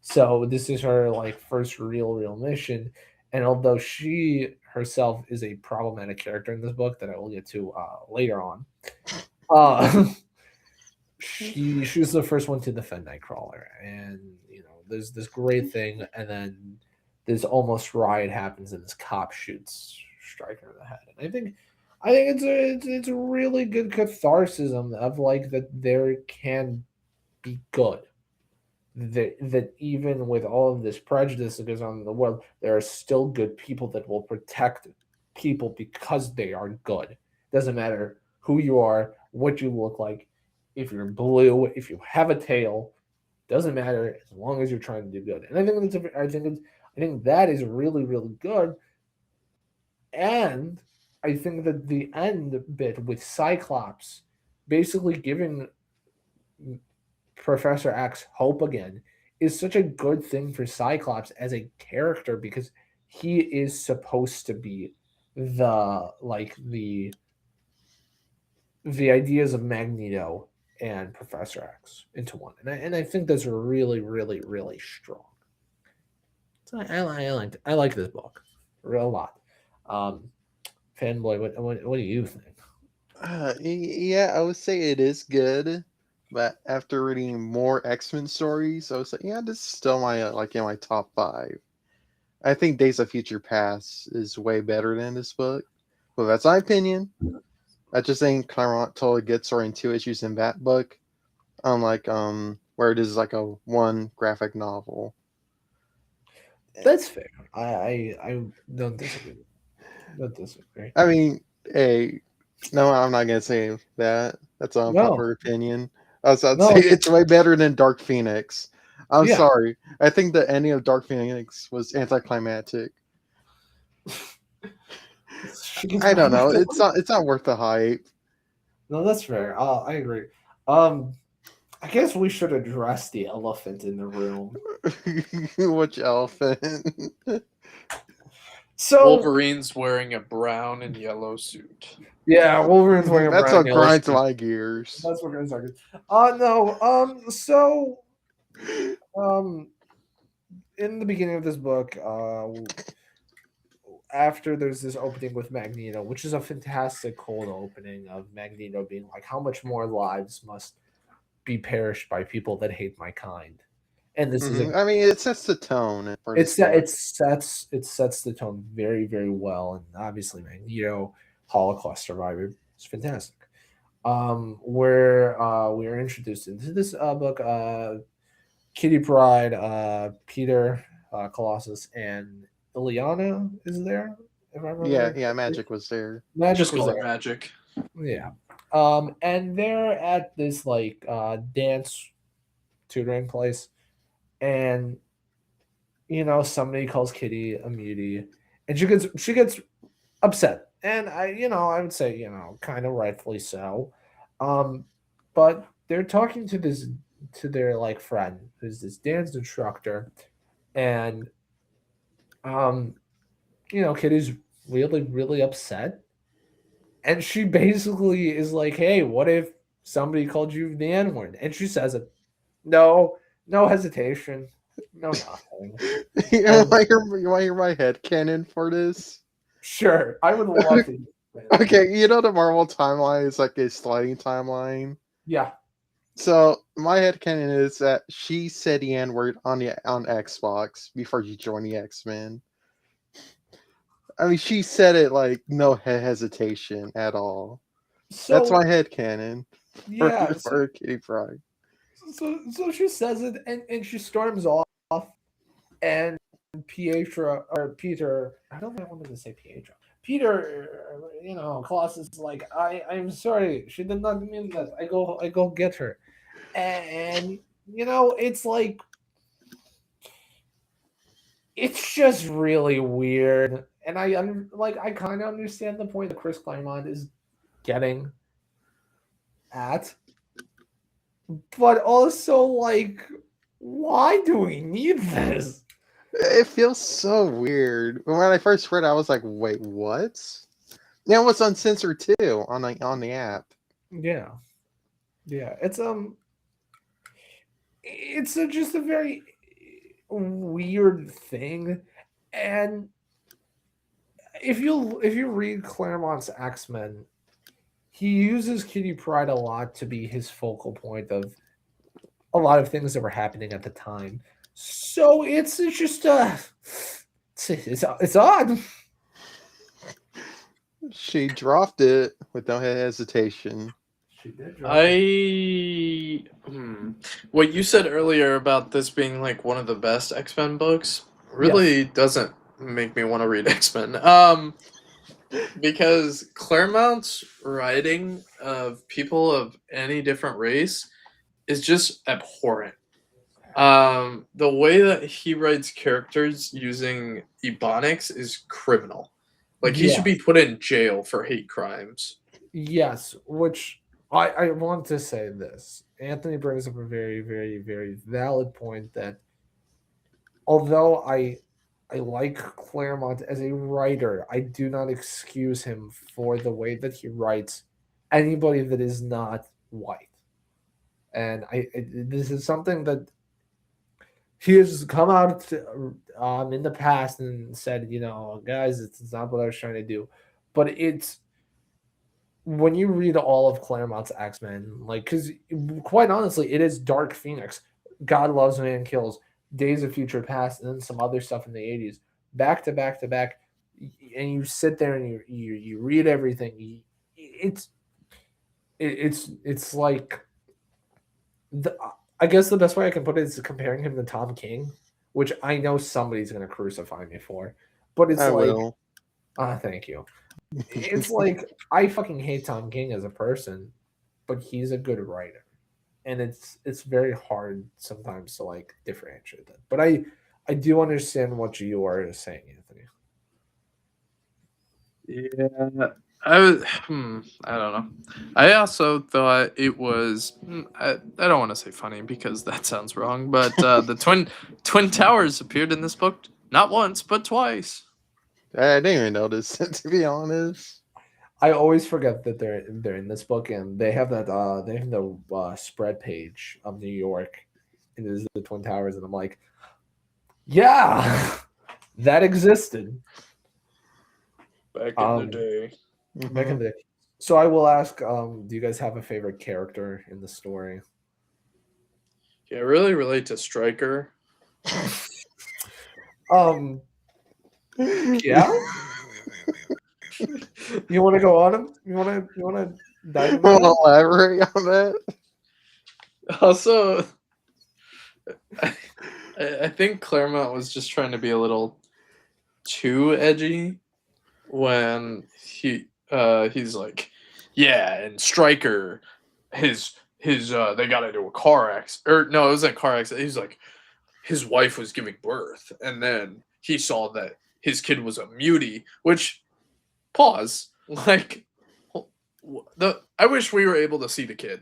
C: so this is her like first real mission. And although she herself is a problematic character in this book that I will get to later on, uh, she's the first one to defend Nightcrawler, and there's this great thing, and then this almost riot happens, and this cop shoots Stryker in the head. And I think it's a really good catharsism of like that there can be good. That even with all of this prejudice that goes on in the world, there are still good people that will protect people because they are good. Doesn't matter who you are, what you look like, if you're blue, if you have a tail, doesn't matter as long as you're trying to do good. And I think that is really really good. And I think that the end bit with Cyclops basically giving Professor X hope again is such a good thing for Cyclops as a character because he is supposed to be the ideas of Magneto and Professor X into one, and I think that's really really really strong. So I like this book a lot. Um, Fanboy, what do you think?
B: Yeah, I would say it is good, but after reading more X-Men stories, I was like, yeah, this is still my like in my top 5. I think Days of Future Past is way better than this book. Well, that's my opinion. I just think Claremont totally gets her in 2 issues in that book, unlike where it is like a one graphic novel.
C: That's fair. I don't disagree. Don't disagree.
B: I mean, hey, no, I'm not gonna say that. That's an
C: No,
B: unpopular opinion. I'd say
C: no,
B: it's way better than Dark Phoenix. I'm
C: yeah.
B: sorry. I think the ending of Dark Phoenix was anticlimactic. I don't know. It's not. It's not worth the hype.
C: No, that's fair. I agree. I guess we should address the elephant in the room.
B: Which elephant?
C: So
A: Wolverine's wearing a brown and yellow suit.
C: yeah, Wolverine's wearing a
B: That's
C: brown
B: what
C: yellow
B: grinds
C: suit.
B: my gears.
C: That's what we're gonna talk. No. So um, in the beginning of this book, after there's this opening with Magneto, which is a fantastic cold opening of Magneto being like, "How much more lives must be perished by people that hate my kind?" And this is a
B: I mean, it sets the tone for this book.
C: it sets the tone very very well, and obviously Magneto, Holocaust survivor, it's fantastic. Where we are introduced into this book, Kitty Pryde, Peter, Colossus, and Ileana is there. If I remember,
B: Yeah,
C: correctly.
B: Magic was there.
C: Magic
A: Just
C: was
A: call it
C: there.
A: magic.
C: Yeah. And they're at this like dance tutoring place, and somebody calls Kitty a mutie, and she gets upset, and I would say kind of rightfully so, but they're talking to their like friend who's this dance instructor, and um Kitty's really really upset, and she basically is like, hey, what if somebody called you the N-word? And she says it, no, no hesitation, no nothing.
B: You
C: And
B: want to hear my head canon for this?
C: sure, I would love to.
B: Okay, you know the Marvel timeline is like a sliding timeline.
C: Yeah.
B: So my head canon is that she said the N word on Xbox before she joined the X-Men. I mean, she said it like no hesitation at all. That's
C: So
B: my head canon for
C: yeah, so
B: Kitty Pryde.
C: so she says it, and she storms off, and Pietro or Peter, I don't know if I wanted to say Pietro. Peter, Colossus is like, I'm sorry, she did not mean that. I go get her. And it's like it's just really weird. And I kind of understand the point that Chris Claremont is getting at, but also like, why do we need this?
B: It feels so weird. When I first read it, I was like, wait, what? Now it's uncensored too on the app.
C: Yeah, yeah. Just a very weird thing, and if you read Claremont's X-Men, he uses Kitty Pryde a lot to be his focal point of a lot of things that were happening at the time. So it's just it's odd.
B: She dropped it with no hesitation.
C: She did drop it.
A: What you said earlier about this being like one of the best X-Men books really doesn't make me want to read X-Men. Because Claremont's writing of people of any different race is just abhorrent. The way that he writes characters using ebonics is criminal. Like he should
C: Yeah.
A: be put in jail for hate crimes.
C: Yes, which I want to say this. Anthony brings up a very, very, very valid point that although I like Claremont as a writer, I do not excuse him for the way that he writes anybody that is not white. And this is something that he has come out in the past and said, guys, it's not what I was trying to do. But it's when you read all of Claremont's X-Men, like, because quite honestly, it is Dark Phoenix, God Loves Man Kills, Days of Future Past, and then some other stuff in the 80s, back to back to back. And you sit there and you read everything. It's like I guess the best way I can put it is comparing him to Tom King, which I know somebody's gonna crucify me for, but it's
B: I
C: like,
B: will.
C: thank you. It's like I fucking hate Tom King as a person, but he's a good writer, and it's very hard sometimes to like differentiate that. But I do understand what you are saying, Anthony.
A: Yeah. I don't know. I also thought it was. I don't want to say funny because that sounds wrong, but the twin towers appeared in this book not once but twice.
B: I didn't even notice, to be honest.
C: I always forget that they're in this book, and they have the spread page of New York, and it is the Twin Towers, and I'm like, yeah, that existed.
A: Back in the
C: Um,
A: day.
C: back in
B: Hmm.
C: the day. So I will ask, do you guys have a favorite character in the story?
A: Yeah, I really relate to Striker.
C: Um, yeah, you want to go on him? You want to dive into
B: Want to
C: that?
B: elaborate on that?
A: Also, I, I think Claremont was just trying to be a little too edgy when he's like, yeah, and Striker, his they got into a car accident, or no, it was a car accident. He's like, his wife was giving birth, and then he saw that his kid was a mutie. Which, pause, like, the I wish we were able to see the kid.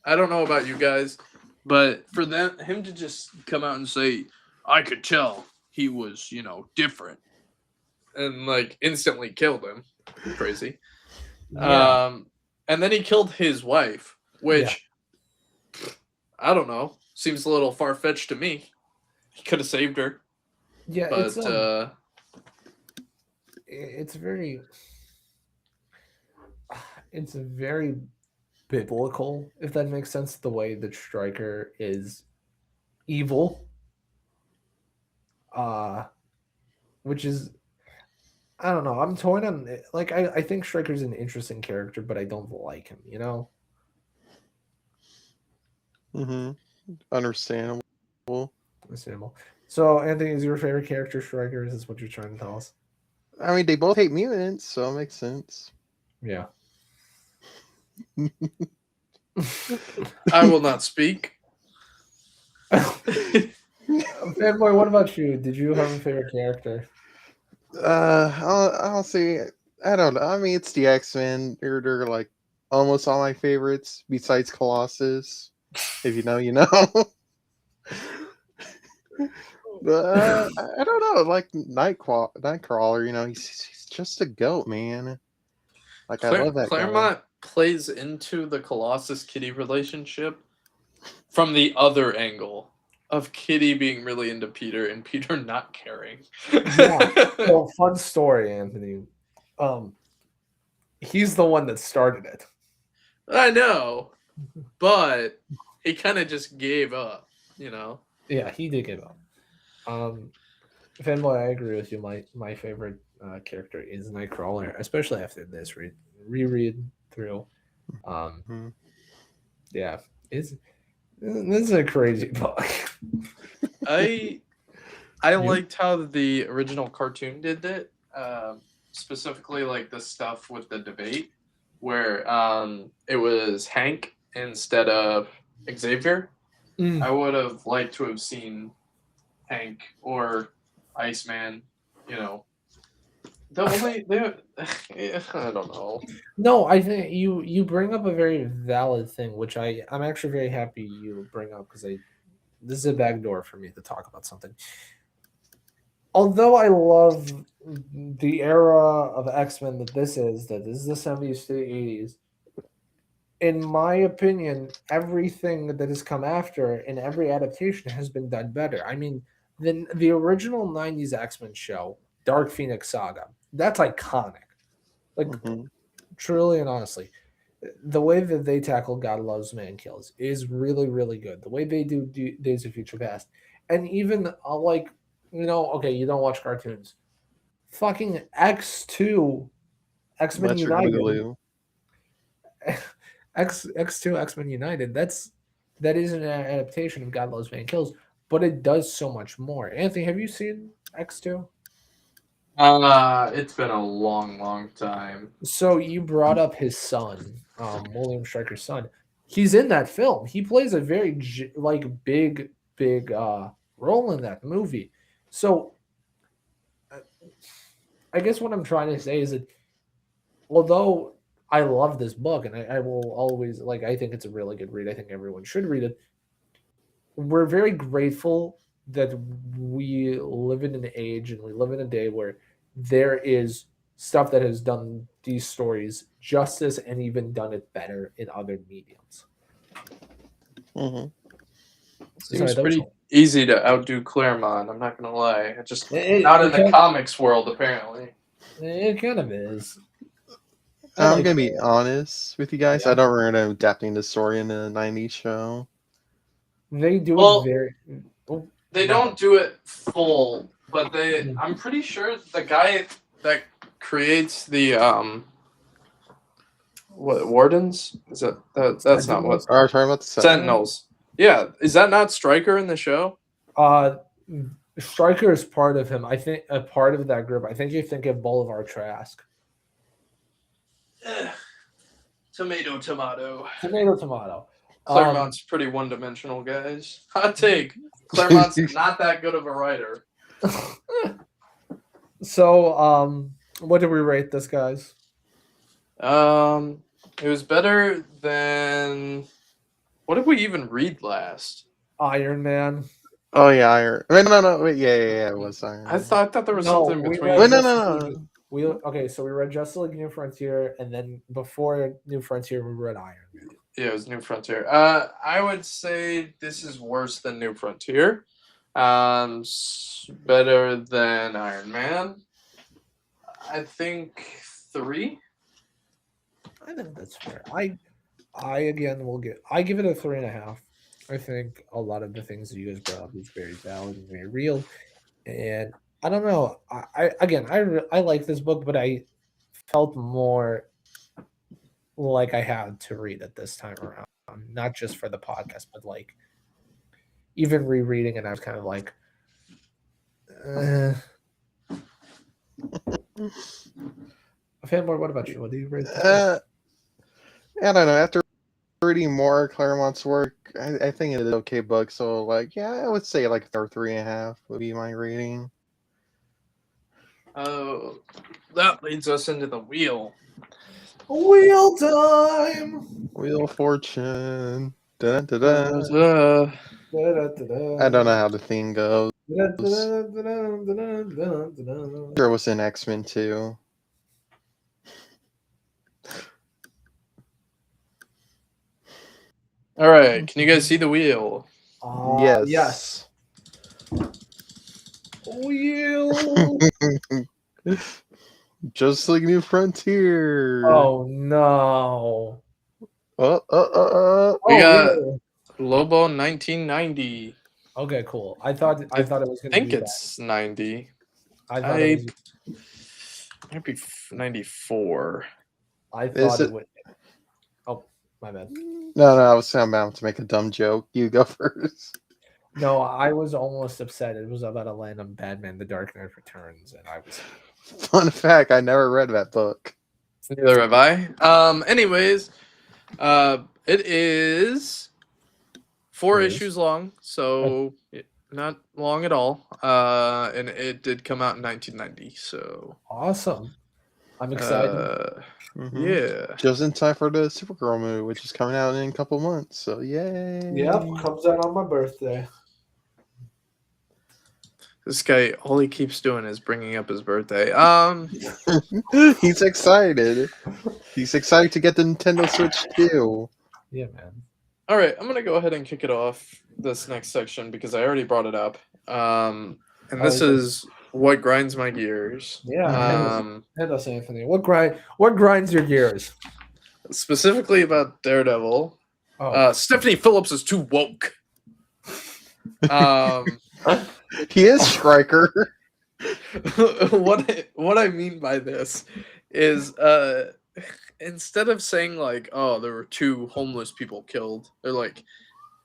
A: I don't know about you guys, but for him to just come out and say, I could tell he was, different, and like instantly killed him. Crazy.
C: Yeah,
A: Um, and then he killed his wife,
C: yeah,
A: which I don't know, seems a little far fetched to me. He could have saved her,
C: yeah.
A: but
C: It's very, it's very biblical, if that makes sense. The way that Stryker is evil, uh, which is, I don't know. I'm torn on it. Like I think Stryker's an interesting character, but I don't like him. You know,
B: Hmm. Understandable.
C: understandable. So Anthony, is your favorite character Stryker? Is this what you're trying to tell us?
B: I mean, they both hate mutants, so it makes sense.
C: Yeah.
A: I will not speak.
C: Fanboy, what about you? Did you have a favorite character?
B: I'll say, I don't know. I mean, it's the X-Men. They're like almost all my favorites, besides Colossus. If you know, you know. But I don't know. Like Nightcrawler, he's just a goat, man. Like I love that guy.
A: Claremont plays into the Colossus Kitty relationship from the other angle of Kitty being really into Peter and Peter not caring.
C: Yeah. So fun story, Anthony. Um, he's the one that started it.
A: I know, but he kind of just gave up.
C: Yeah, he did give up. Um, Fanboy, I agree with you. My favorite character is Nightcrawler, especially after this reread through. Um,
B: Hmm.
C: yeah, it's this is a crazy book.
A: I I
C: You?
A: liked how the original cartoon did it, specifically like the stuff with the debate, where it was Hank instead of Xavier.
C: Mm.
A: I would have liked to have seen Hank or Iceman. You know, the only they I don't know.
C: No, I think you bring up a very valid thing, which I'm actually very happy you bring up because I this is a backdoor for me to talk about something. Although I love the era of X-Men that this is the 70s to the 80s, in my opinion, everything that has come after in every adaptation has been done better. I mean, the original 90s X-Men show, Dark Phoenix Saga, that's iconic. Like
B: Hmm.
C: truly and honestly, the way that they tackle God Loves Man Kills is really, really good. The way they do Days of Future Past, and even like, okay, you don't watch cartoons. Fucking X2, X Men
B: Metro
C: United,
B: Lulu.
C: X2 X Men United. That is an adaptation of God Loves Man Kills, but it does so much more. Anthony, have you seen X2?
A: It's been a long, long time.
C: So you brought up his son, William Stryker's son. He's in that film. He plays a very big role in that movie. So I guess what I'm trying to say is that although I love this book and I will always like, I think it's a really good read. I think everyone should read it. We're very grateful that we live in an age and we live in a day where there is stuff that has done these stories justice and even done it better in other mediums.
B: Hmm.
C: Sorry,
A: Seems
C: that was
A: pretty easy to outdo Claremont. I'm not gonna lie. It just not in the
C: it,
A: comics world apparently.
C: it kind of is. I
B: I'm
C: like
B: gonna be honest with you guys. I
C: yeah.
B: don't remember them adapting the story in the '90s show.
C: They do it
A: Well,
C: very. Oh,
A: they
C: my
A: don't do it full, but they.
C: bad.
A: I'm pretty sure the guy that creates the what wardens is that's not what
C: Sentinels.
B: Are we talking about the Sentinel?
A: Sentinels. Yeah, is that not Stryker in the show?
C: Uh, Striker is part of him. I think a part of that group. I think you think of Bolivar Trask.
A: Tomato, tomato.
C: Tomato, tomato.
A: Claremont's pretty one-dimensional, guys. Hot take. Claremont's not that good of a writer.
C: So, what did we rate this, guys?
A: It was better than. What did we even read last?
C: Iron Man.
B: Oh yeah, Iron. Wait, no, wait, yeah, it was Iron.
A: I thought there was
C: No,
A: something in
C: we
A: between.
C: read
B: Wait, no,
C: Justice
B: no,
C: League.
B: no.
C: Okay, so we read Justice League New Frontier, and then before New Frontier, we read Iron Man.
A: Yeah, it was New Frontier. I would say this is worse than New Frontier. Better than Iron Man. I think 3.
C: I think that's fair. I again I give it a 3.5. I think a lot of the things that you guys brought up is very valid and very real. And I don't know. I like this book, but I felt more like I had to read it this time around, not just for the podcast, but like even rereading it, I was kind of like, Fanboy, what about you? What do you rate this book?
B: I don't know. After reading more Claremont's work, I think it is an okay book. So like, yeah, I would say like 3.5 would be my rating.
A: Oh, that leads us into the wheel.
C: Wheel time.
B: Wheel of Fortune. Dun, dun,
A: Uh,
B: dun.
A: uh,
B: I don't know how the theme goes. Sure, it was in X-Men too.
A: all right, can you guys see the wheel?
B: Yes.
C: Wheel.
B: Just like New Frontier.
C: Oh no.
A: We got
C: Really?
A: Lobo 1990.
C: Okay, cool. I thought it was
A: I
C: gonna
A: think
C: be
A: it's 90.
C: that. I thought it was
A: Might be 94.
C: I
B: Is
C: thought it
B: it-
C: would. Oh, my bad.
B: No, I was about to make a dumb joke. You go first.
C: No, I was almost upset. It was about a random Batman: The Dark Knight Returns, and I was.
B: Fun fact: I never read that book.
A: Neither have I. Anyways, it is 4
C: It is?
A: issues long, so not long at all. And it did come out in 1990, so
C: Awesome. I'm excited.
B: Mhm.
A: Yeah.
B: Just in time for the Supergirl movie, which is coming out in a couple months. So yay!
C: Yep, comes out on my birthday.
A: This guy, all he keeps doing is bringing up his birthday.
B: He's excited. He's excited to get the Nintendo Switch too.
C: Yeah, man.
A: All right, I'm gonna go ahead and kick it off this next section because I already brought it up. And this
C: Oh,
A: is what grinds my gears.
C: Yeah, hit us, Anthony. What grinds your gears?
A: Specifically about Daredevil.
C: Oh,
A: Stephanie Phillips is too woke.
B: He is Striker.
A: What I mean by this is instead of saying like, oh, there were 2 homeless people killed, they're like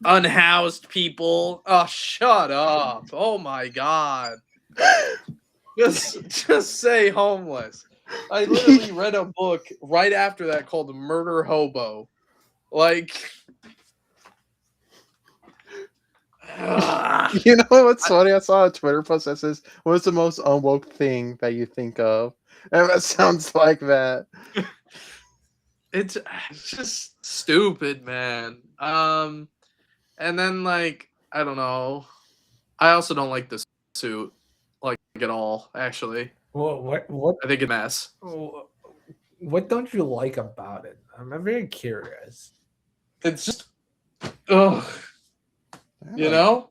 A: unhoused people. Oh, shut up. Oh my god. Just say homeless. I literally read a book right after that called Murder Hobo. Like Ugh.
B: You know what's funny? I saw a Twitter post that says, "What's the most unwoke thing that you think of?" And that sounds like that.
A: It's just stupid, man. And then like I don't know. I also don't like this suit like at all. Actually,
C: What
A: I think it's a mess.
C: what don't you like about it? I'm very curious.
A: It's just, ugh. You know?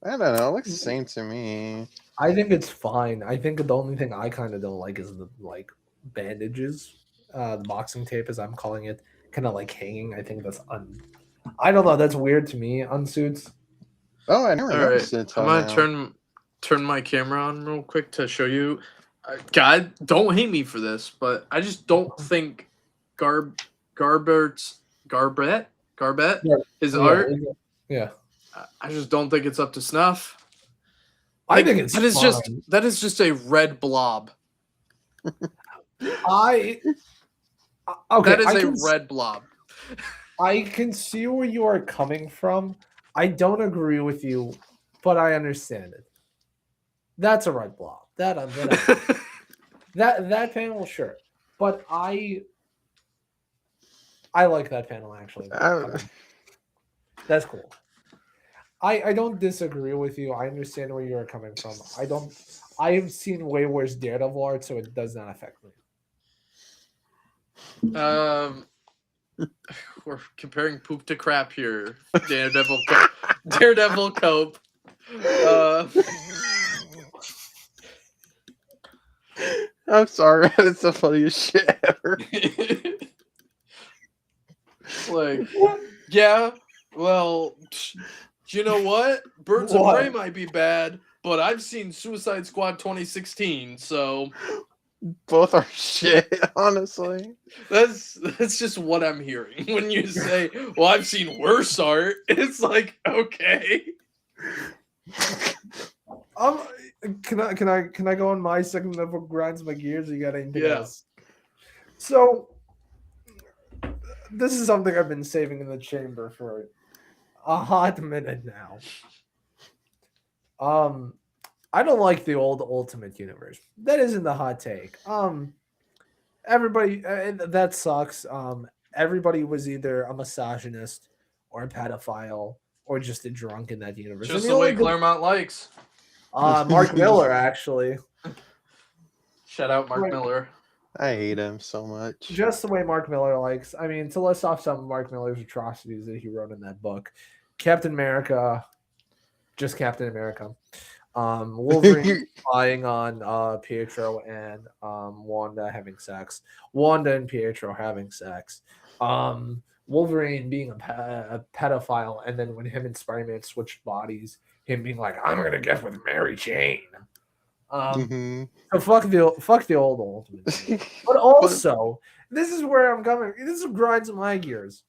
B: I don't know. It looks the same to me.
C: I think it's fine. I think the only thing I kind of don't like is the like bandages, the boxing tape, as I'm calling it, kind of like hanging. I think that's I don't know. That's weird to me on suits.
B: Oh, I never
A: All right,
B: noticed it
A: I'm
B: until
A: gonna
B: now.
A: turn my camera on real quick to show you. God, don't hate me for this, but I just don't think Garbert's Garbett
C: Yeah,
A: his
C: yeah,
A: art.
C: yeah.
A: I just don't think it's up to snuff.
C: I
A: Like
C: think it's fine.
A: that is just a red blob.
C: I okay.
A: That is a red blob.
C: I can see where you are coming from. I don't agree with you, but I understand it. That's a red blob. That panel, sure, but I like that panel actually.
B: I,
C: That's cool. I don't disagree with you. I understand where you're coming from. I don't. I have seen way worse Daredevil art, so it does not affect me.
A: We're comparing poop to crap here. Daredevil cope.
B: I'm sorry. It's the funniest shit ever.
A: Like, yeah, well, you know what? Birds of Prey might be bad, but I've seen Suicide Squad 2016, so
B: Both are shit, honestly.
A: that's just what I'm hearing when you say, "Well, I've seen worse art." It's like, okay.
C: Can I go on my segment of what grinds my gears? Or you got anything
A: Yeah.
C: else? So this is something I've been saving in the chamber for a hot minute now. I don't like the old Ultimate Universe. That isn't the hot take. Everybody that sucks. Everybody was either a misogynist or a pedophile or just a drunk in that universe.
A: Just the way Claremont likes.
C: Mark Miller, actually.
A: Shout out Mark Miller.
B: I hate him so much.
C: Just the way Mark Miller likes. I mean, to list off some of Mark Miller's atrocities that he wrote in that book. Captain America, just Captain America. Wolverine spying on Pietro and Wanda having sex. Wanda and Pietro having sex. Wolverine being a pedophile, and then when him and Spider-Man switched bodies, him being like, "I'm gonna get with Mary Jane." So fuck the old Ultimate. But also, this is where I'm coming. This grinds my gears.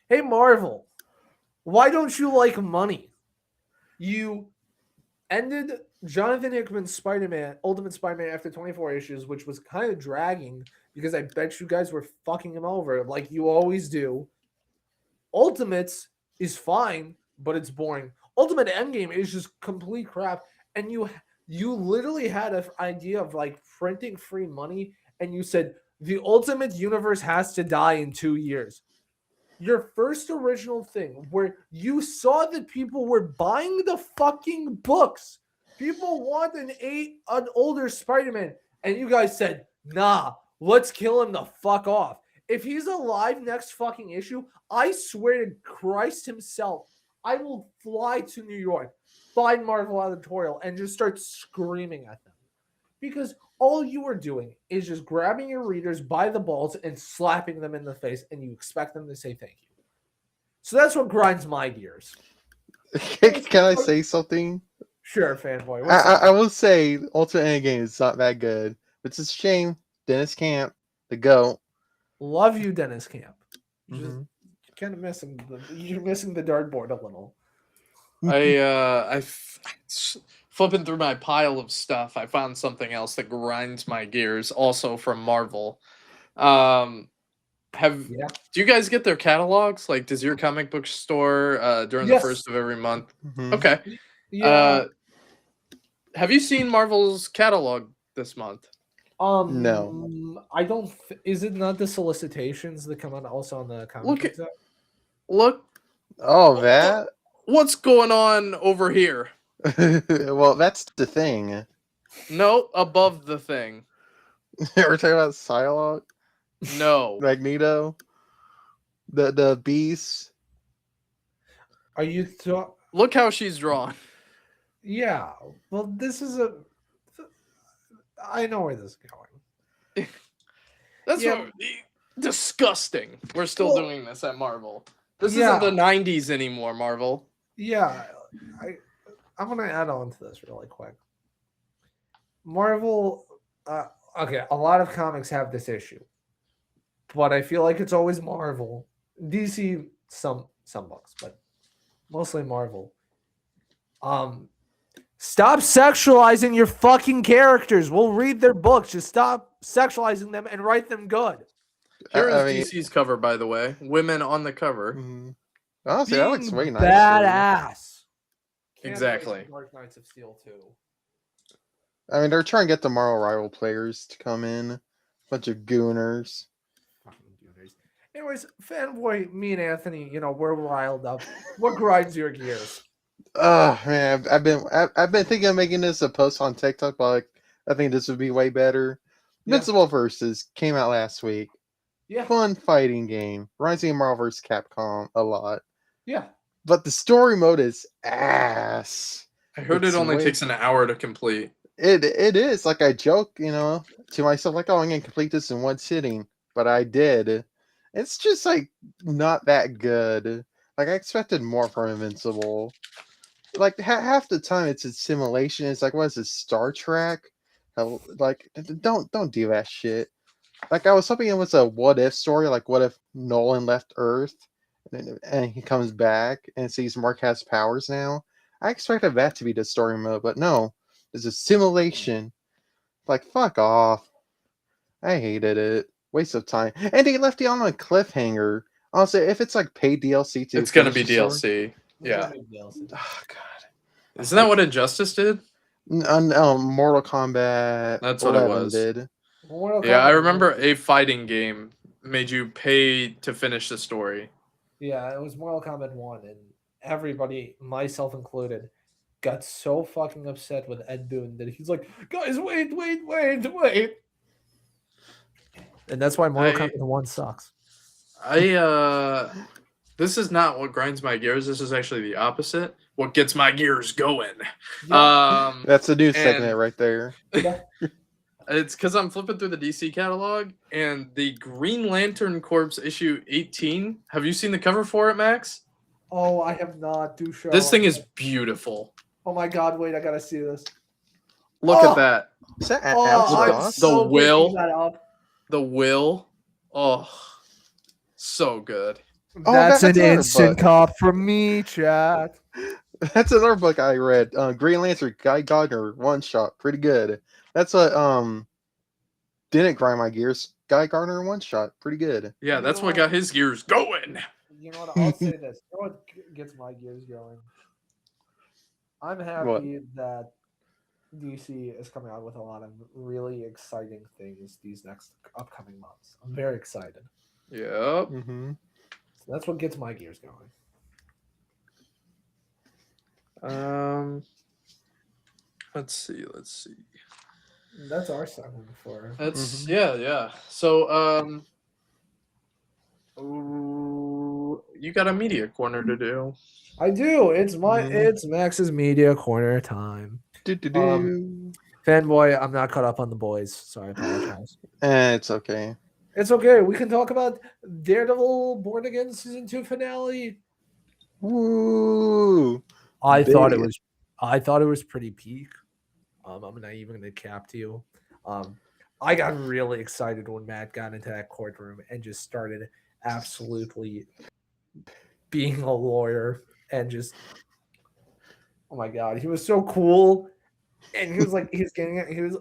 C: Hey Marvel, why don't you like money? You ended Jonathan Hickman's Spider-Man, Ultimate Spider-Man after 24 issues, which was kind of dragging because I bet you guys were fucking him over like you always do. Ultimates is fine, but it's boring. Ultimate Endgame is just complete crap, and you literally had an idea of like printing free money, and you said the Ultimate Universe has to die in 2 years. Your first original thing where you saw that people were buying the fucking books. People want an older Spider-Man, and you guys said, "Nah, let's kill him the fuck off." If he's alive next fucking issue, I swear to Christ himself, I will fly to New York, find Marvel Editorial, and just start screaming at them. Because all you are doing is just grabbing your readers by the balls and slapping them in the face, and you expect them to say thank you. So that's what grinds my gears.
B: Can I say something?
C: Sure, fanboy.
B: I will say Ultimate Endgame is not that good. But it's a shame. Dennis Camp, the GOAT.
C: Love you, Dennis Camp. Just kind of missing you're missing the dartboard a little.
A: I flipping through my pile of stuff, I found something else that grinds my gears, also from Marvel.
C: Yeah.
A: Do you guys get their catalogs? Like, does your comic book store during the
C: Yes.
A: first of every month?
B: Mhm.
A: Okay.
C: Yeah.
A: Have you seen Marvel's catalog this month?
B: No.
C: I don't. Is it not the solicitations that come out also on the comic
A: Look
C: book
A: at
C: side?
A: look
B: Oh, that.
A: what's going on over here.
B: Well, that's the thing.
A: No, above the thing.
B: We're talking about Psylocke,
A: No.
B: Magneto, the Beast.
C: Are you?
A: Look how she's drawn.
C: Yeah. Well, this is a. I know where this is going.
A: That's
C: Yeah.
A: what, disgusting. We're still
C: Well,
A: doing this at Marvel. This
C: yeah.
A: isn't the 90s anymore, Marvel.
C: Yeah. I'm gonna add on to this really quick. Marvel. Okay, a lot of comics have this issue, but I feel like it's always Marvel. DC some books, but mostly Marvel. Stop sexualizing your fucking characters. We'll read their books. Just stop sexualizing them and write them good.
A: Here is
B: I mean,
A: DC's cover, by the way. Women on the cover.
B: mhm. Honestly, that looks way
C: Being
B: nicer.
C: badass. Can't
A: Exactly.
C: wait for Dark Knights of Steel 2.
B: I mean, they're trying to get the Marvel rival players to come in. Bunch of gooners.
C: Fucking gooners. Anyways, fanboy, me and Anthony, we're riled up. What grinds your gears?
B: Oh man, I've been thinking of making this a post on TikTok, but like, I think this would be way better.
C: Yeah.
B: Invincible Versus came out last week.
C: Yeah.
B: Fun fighting game. Rising Marvel vs. Capcom a lot.
C: Yeah.
B: But the story mode is ass.
A: I heard
B: It's
A: it only
B: way-
A: takes an hour to complete.
B: It is. Like I joke, to myself, like, oh, I'm gonna complete this in one sitting. But I did. It's just like not that good. Like I expected more from Invincible. Like half the time it's a simulation. It's like, what is this, Star Trek? Like don't do that shit. Like I was hoping it was a what if story. Like what if Nolan left Earth and he comes back and sees Mark has powers now. I expected that to be the story mode, but no, it's a simulation. Like fuck off. I hated it. Waste of time. And they left it on a cliffhanger. Honestly, if it's like paid DLC to
A: It's gonna be
B: finish the story-
A: DLC. Yeah.
B: Oh god.
A: Isn't that what Injustice did?
B: Mortal Kombat.
A: That's what it
B: 11
A: was.
B: did.
A: Yeah, I remember a fighting game made you pay to finish the story.
C: Yeah, it was Mortal Kombat 1, and everybody, myself included, got so fucking upset with Ed Boon that he's like, guys, wait. And that's why Mortal Kombat 1 sucks.
A: This is not what grinds my gears. This is actually the opposite. What gets my gears going.
C: Yeah.
B: That's a new segment right there.
C: Yeah.
A: It's because I'm flipping through the DC catalog and the Green Lantern Corps issue 18. Have you seen the cover for it, Max?
C: Oh, I have not. Do show.
A: This thing is beautiful.
C: Oh my god, wait, I gotta see this.
A: Look at that.
B: Is that
C: Oh,
B: Alex
C: I'm
B: Ross?
C: so
A: The will.
C: picking that up.
A: The will. Oh, so good.
B: Oh,
C: That's an
B: another
C: instant
B: book.
C: cop from me, chat.
B: That's another book I read. Green Lantern, Guy Gardner, one shot, pretty good. That's what didn't grind my gears. Guy Gardner, one shot, pretty good.
A: Yeah, that's what got his gears going.
C: You know what? I'll say this. You know what gets my gears going? I'm happy that DC is coming out with a lot of really exciting things these next upcoming months. I'm very excited.
A: Yep.
B: Mm-hmm.
C: So that's what gets my gears going.
A: Let's see.
C: That's our segment for.
A: That's yeah. So ooh, you got a media corner to do.
C: I do. It's Max's media corner time. Fanboy, I'm not caught up on the boys, so I apologize.
B: It's okay.
C: It's okay. We can talk about Daredevil Born Again season 2 finale.
B: Woo!
C: I thought it
B: Big.
C: was pretty peak. I'm not even gonna cap to you. I got really excited when Matt got into that courtroom and just started absolutely being a lawyer and just, oh my god, he was so cool. And he was like,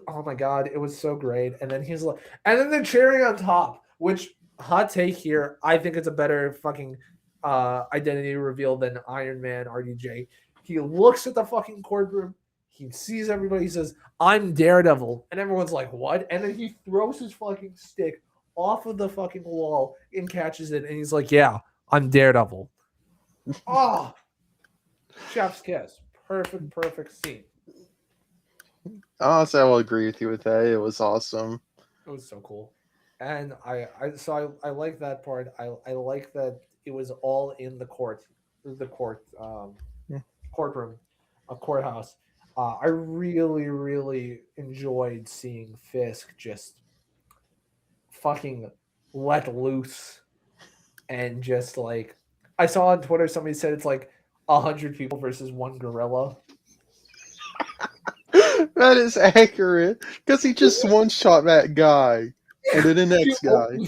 C: oh my god, it was so great. And then he's like, and then the cherry on top, which hot take here. I think it's a better fucking identity reveal than Iron Man RDJ. He looks at the fucking courtroom. He sees everybody. He says, "I'm Daredevil," and everyone's like, "What?" And then he throws his fucking stick off of the fucking wall and catches it, and he's like, "Yeah, I'm Daredevil." Oh, chef's kiss. Perfect scene.
B: Honestly, I will agree with you with that. It was awesome.
C: It was so cool, and I like that part. I like that it was all in the
B: Yeah.
C: courtroom, a courthouse. I really enjoyed seeing Fisk just fucking let loose and just like I saw on Twitter somebody said it's like 100 people versus one gorilla.
B: That is accurate because he just one shot that guy and then the
C: He
B: next guy.
C: opened,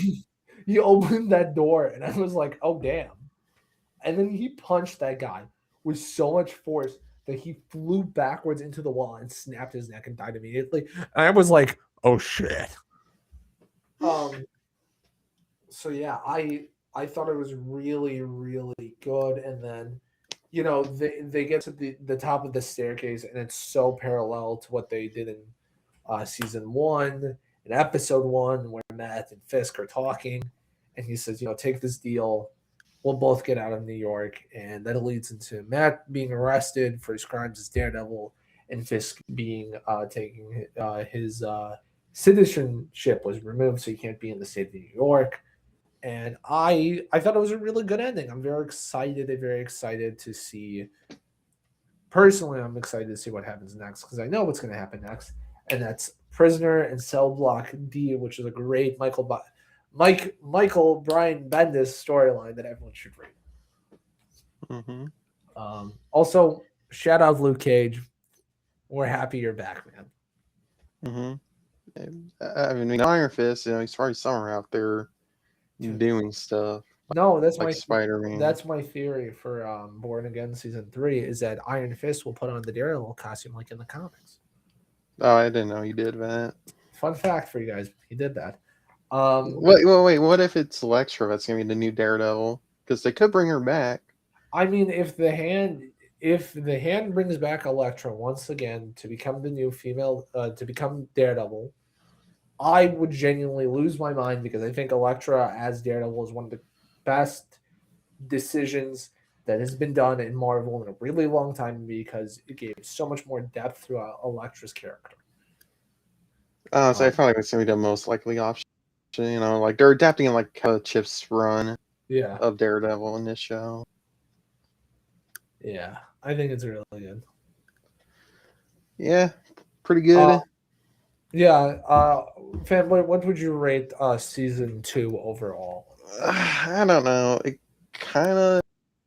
C: he opened that door and I was like, oh damn. And then he punched that guy with so much force that he flew backwards into the wall and snapped his neck and died immediately. And I was like, oh shit. Um so yeah, I thought it was really good. And then they get to the top of the staircase and it's so parallel to what they did in season one, in episode one, where Matt and Fisk are talking, and he says, take this deal. We'll both get out of New York, and that leads into Matt being arrested for his crimes as Daredevil, and Fisk being taking his citizenship was removed, so he can't be in the state of New York. And I thought it was a really good ending. I'm very excited. Very excited to see. Personally, I'm excited to see what happens next because I know what's going to happen next, and that's Prisoner and Cell Block D, which is a great Michael Brian Bendis storyline that everyone should read.
B: Mm-hmm.
C: Also, shout out Luke Cage. We're happy you're back, man.
B: Mm-hmm. I mean, Iron Fist, he's probably somewhere out there doing stuff
C: No,
B: like Spider-Man.
C: that's my theory for Born Again season 3 is that Iron Fist will put on the Daredevil costume like in the comics.
B: Oh, I didn't know he did that.
C: Fun fact for you guys, he did that.
B: Wait. What if it's Elektra that's gonna be the new Daredevil? Because they could bring her back.
C: I mean, if the hand brings back Elektra once again to become the new female, to become Daredevil, I would genuinely lose my mind because I think Elektra as Daredevil is one of the best decisions that has been done in Marvel in a really long time because it gave so much more depth throughout Elektra's character.
B: So I feel like it's gonna be the most likely option. Like they're adapting like Chip's run of Daredevil in this show.
C: Yeah, I think it's really good.
B: Yeah, pretty good.
C: Fanboy, what would you rate season 2 overall?
B: I don't know. It kind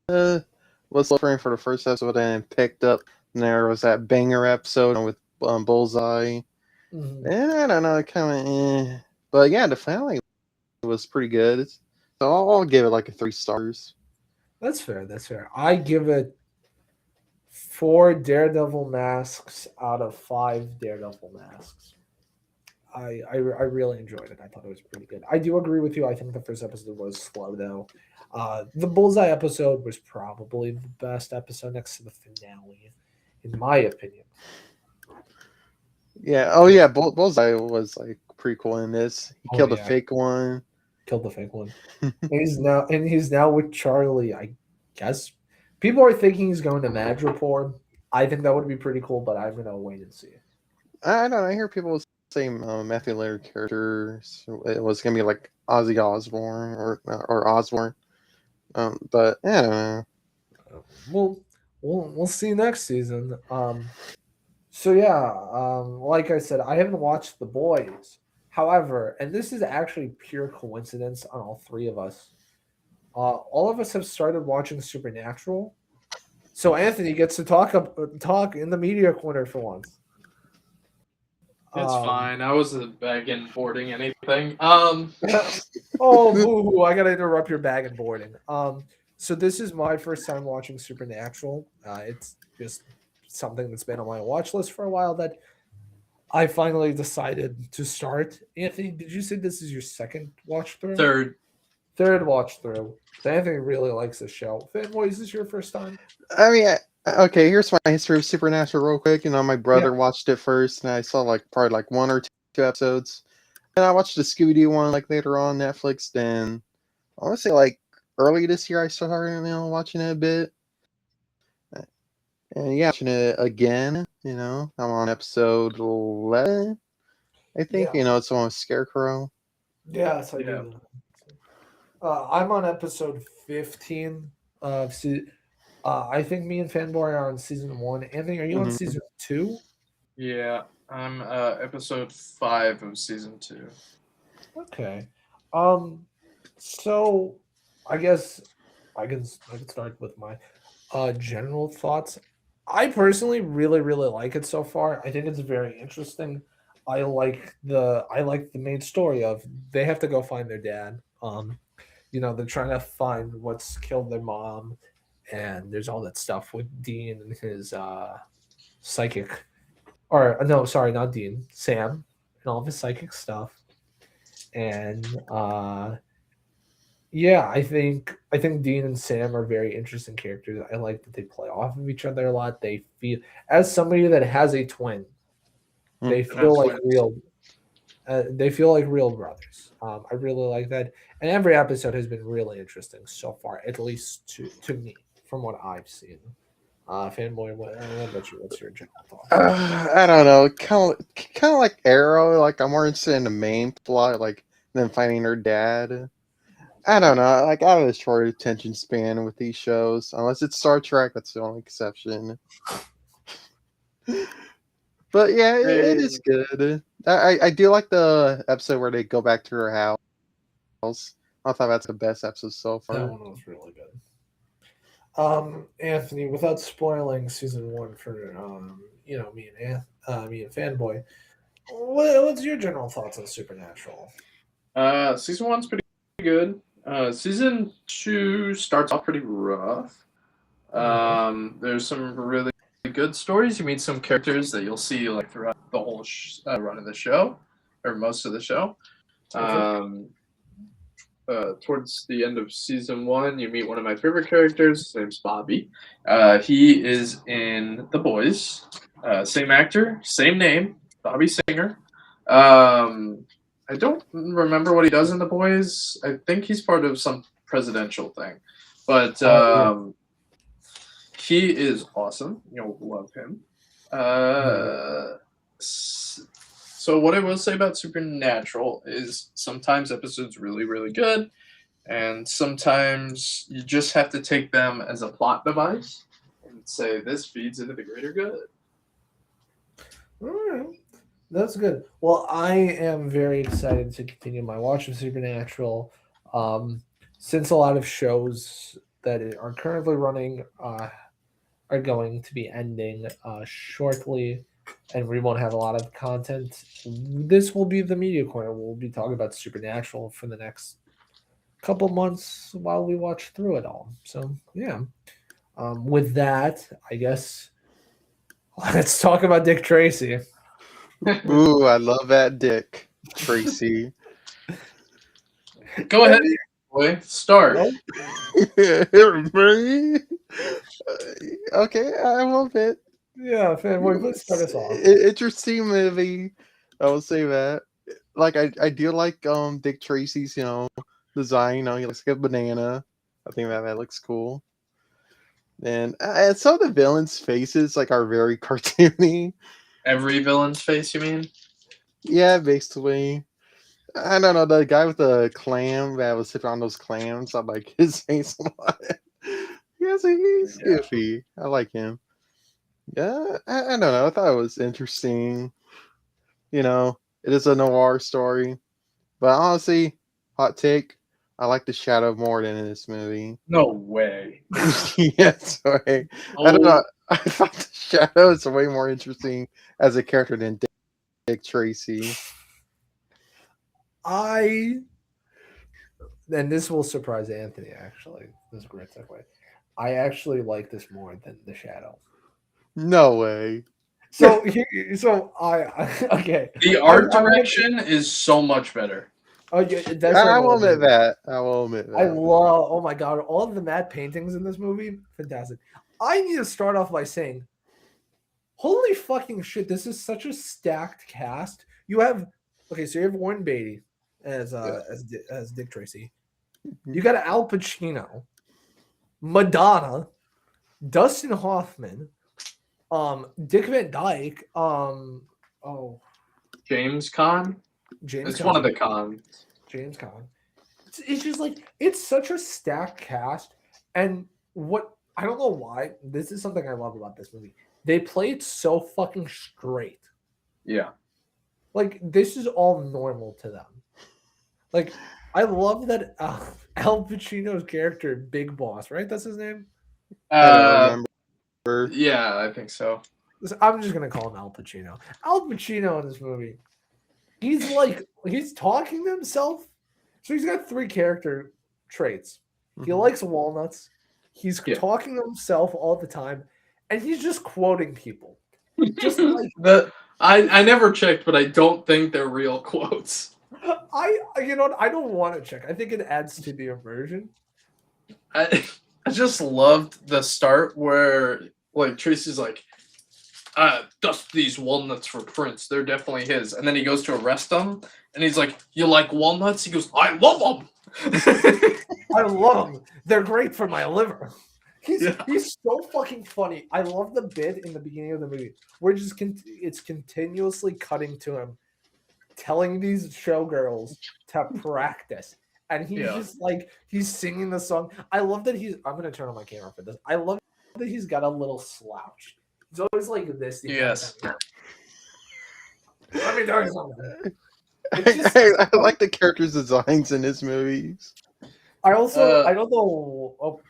B: of was suffering for the first episode and picked up. And there was that banger episode with Bullseye.
C: Mm-hmm.
B: And I don't know, kind of But yeah, the finale was pretty good. So I'll give it like a 3 stars.
C: That's fair. I give it 4 Daredevil masks out of 5 Daredevil masks. I really enjoyed it. I thought it was pretty good. I do agree with you. I think the first episode was slow though. The Bullseye episode was probably the best episode next to the finale, in my opinion.
B: Yeah. Oh yeah. Bullseye was like pretty cool in this. He killed the fake one.
C: Killed the fake one. and he's now with Charlie. I guess people are thinking he's going to Madripoor. I think that would be pretty cool, but I'm gonna wait and see.
B: I don't know. I hear people say Matthew Lillard characters. It was gonna be like Ozzy Osbourne or Osborne. But I don't know.
C: We'll see next season. So yeah, like I said, I haven't watched The Boys. However, and this is actually pure coincidence on all three of us. All of us have started watching Supernatural. So Anthony gets to talk in the media corner for once.
A: It's fine. I wasn't bagging boarding anything.
C: Oh, boo-hoo. I gotta interrupt your bag and boarding. So this is my first time watching Supernatural. It's just something that's been on my watch list for a while that I finally decided to start. Anthony, did you say this is your second watch through?
A: Third.
C: third watch through. So Anthony really likes the show. Fanboy, is this your first time?
B: I mean, okay, here's my history of Supernatural real quick. My
C: Yeah.
B: brother watched it first, and I saw like probably like one or two episodes. And I watched the Scooby Doo one like later on Netflix. Then I want to say like early this year I started watching it a bit. And yeah, watching it again. I'm on episode 11, I think.
C: Yeah.
B: It's the one with Scarecrow.
C: Yes, I
A: Yeah.
C: do. I'm on episode 15 of I think me and Fanboy are on season 1. Anthony, are you on
B: Mhm.
C: season 2?
A: Yeah, I'm episode 5 of season 2.
C: Okay. Um so I guess I can start with my general thoughts. I personally really like it so far. I think it's very interesting. I like the main story of they have to go find their dad. They're trying to find what's killed their mom, and there's all that stuff with Dean and his psychic, or no, sorry, not Dean, Sam, and all of his psychic stuff. And yeah, I think Dean and Sam are very interesting characters. I like that they play off of each other a lot. They feel, as somebody that has a twin, they
B: Mhm.
C: feel
A: Have
C: like
A: twins.
C: real. They feel like real brothers. I really like that, and every episode has been really interesting so far, at least to me, from what I've seen. Fanboy, what about you? What's your general thoughts?
B: I don't know, kind of like Arrow. Like I'm more interested in the main plot, like than finding her dad. I don't know. Like I have a short attention span with these shows, unless it's Star Trek. That's the only exception. But yeah, it is
A: Hey.
B: good. I do like the episode where they go back to her house. I thought that's the best episode so
C: That
B: far.
C: one was really good. Anthony, without spoiling season 1 for me and Fanboy, what's your general thoughts on Supernatural?
A: Season 1's pretty good. Season 2 starts off pretty rough.
C: Mhm.
A: There's some really good stories. You meet some characters that you'll see like throughout the whole run of the show, or most of the show.
C: Okay.
A: Um, Towards the end of season 1, you meet one of my favorite characters. His name's Bobby. He is in The Boys. Same actor, same name, Bobby Singer. I don't remember what he does in The Boys. I think he's part of some presidential thing, but
C: Oh yeah.
A: he is awesome. You'll love him.
C: Yeah.
A: So what I will say about Supernatural is sometimes episodes really good, and sometimes you just have to take them as a plot device and say this feeds into the greater good.
C: All right. That's good. Well, I am very excited to continue my watch of Supernatural. Um, since a lot of shows that are currently running are going to be ending shortly, and we won't have a lot of content, this will be the media corner. We'll be talking about Supernatural for the next couple months while we watch through it all. So, yeah. With that, I guess let's talk about Dick Tracy.
B: Ooh, I love that Dick Tracy.
A: Go ahead, boy. Start.
C: Oh,
B: Me? Okay, I love it.
C: yeah, fanboy, please start us off.
B: Interesting movie. I will say that. Like I do like Dick Tracy's design. He looks like a banana. I think that looks cool. And some of the villains' faces like are very cartoony.
A: Every villain's face, you mean?
B: Yeah, basically. I don't know, the guy with the clam that was sipping on those clams. I like his face a lot. Yes, he's
A: Yeah.
B: goofy. I like him. Yeah, I don't know. I thought it was interesting. It is a noir story. But honestly, hot take, I like the Shadow more than in this movie.
A: No way.
B: Yeah, sorry. I don't
A: Oh,
B: know. I thought the Shadow is way more interesting as a character than Dick Tracy.
C: I and this will surprise Anthony. Actually, this is a great segue. I actually like this more than the Shadow.
B: No way.
C: So I okay.
A: the art direction is so much better.
C: Oh, yeah, that's
B: I
C: like
B: will admit that. I will admit
C: I
B: that.
C: love. Oh my god, all of the matte paintings in this movie, fantastic. I need to start off by saying, holy fucking shit! This is such a stacked cast. You have so you have Warren Beatty as
B: Yeah.
C: as Dick Tracy. You got Al Pacino, Madonna, Dustin Hoffman, Dick Van Dyke, oh
A: James Caan.
C: James
A: It's one of
C: Caan,
A: the cons.
C: James Caan. It's just like it's such a stacked cast, and what I don't know why this is something I love about this movie. They play it so fucking straight.
A: Yeah.
C: Like this is all normal to them. Like I love that Al Pacino's character, Big Boss, right? That's his name.
B: I don't remember.
A: Yeah, I think so.
C: I'm just gonna call him Al Pacino. Al Pacino in this movie, he's talking to himself. So he's got 3 character traits. He likes walnuts. He's talking to himself all the time, and he's just quoting people. Just like
A: I never checked, but I don't think they're real quotes.
C: I don't want to check. I think it adds to the immersion.
A: I just loved the start where like Tracy's like, dust these walnuts for Prince. They're definitely his. And then he goes to arrest them, and he's like, "You like walnuts?" He goes, "I love them."
C: I love them. They're great for my liver. He's so fucking funny. I love the bit in the beginning of the movie where it's continuously cutting to him telling these showgirls to practice. And he's just like, he's singing the song. I love that I'm going to turn on my camera for this. I love that he's got a little slouch. He's always like this.
A: Yes.
C: Let me tell you something.
B: I like the characters' designs in his movies.
C: I also, I don't know. Oh,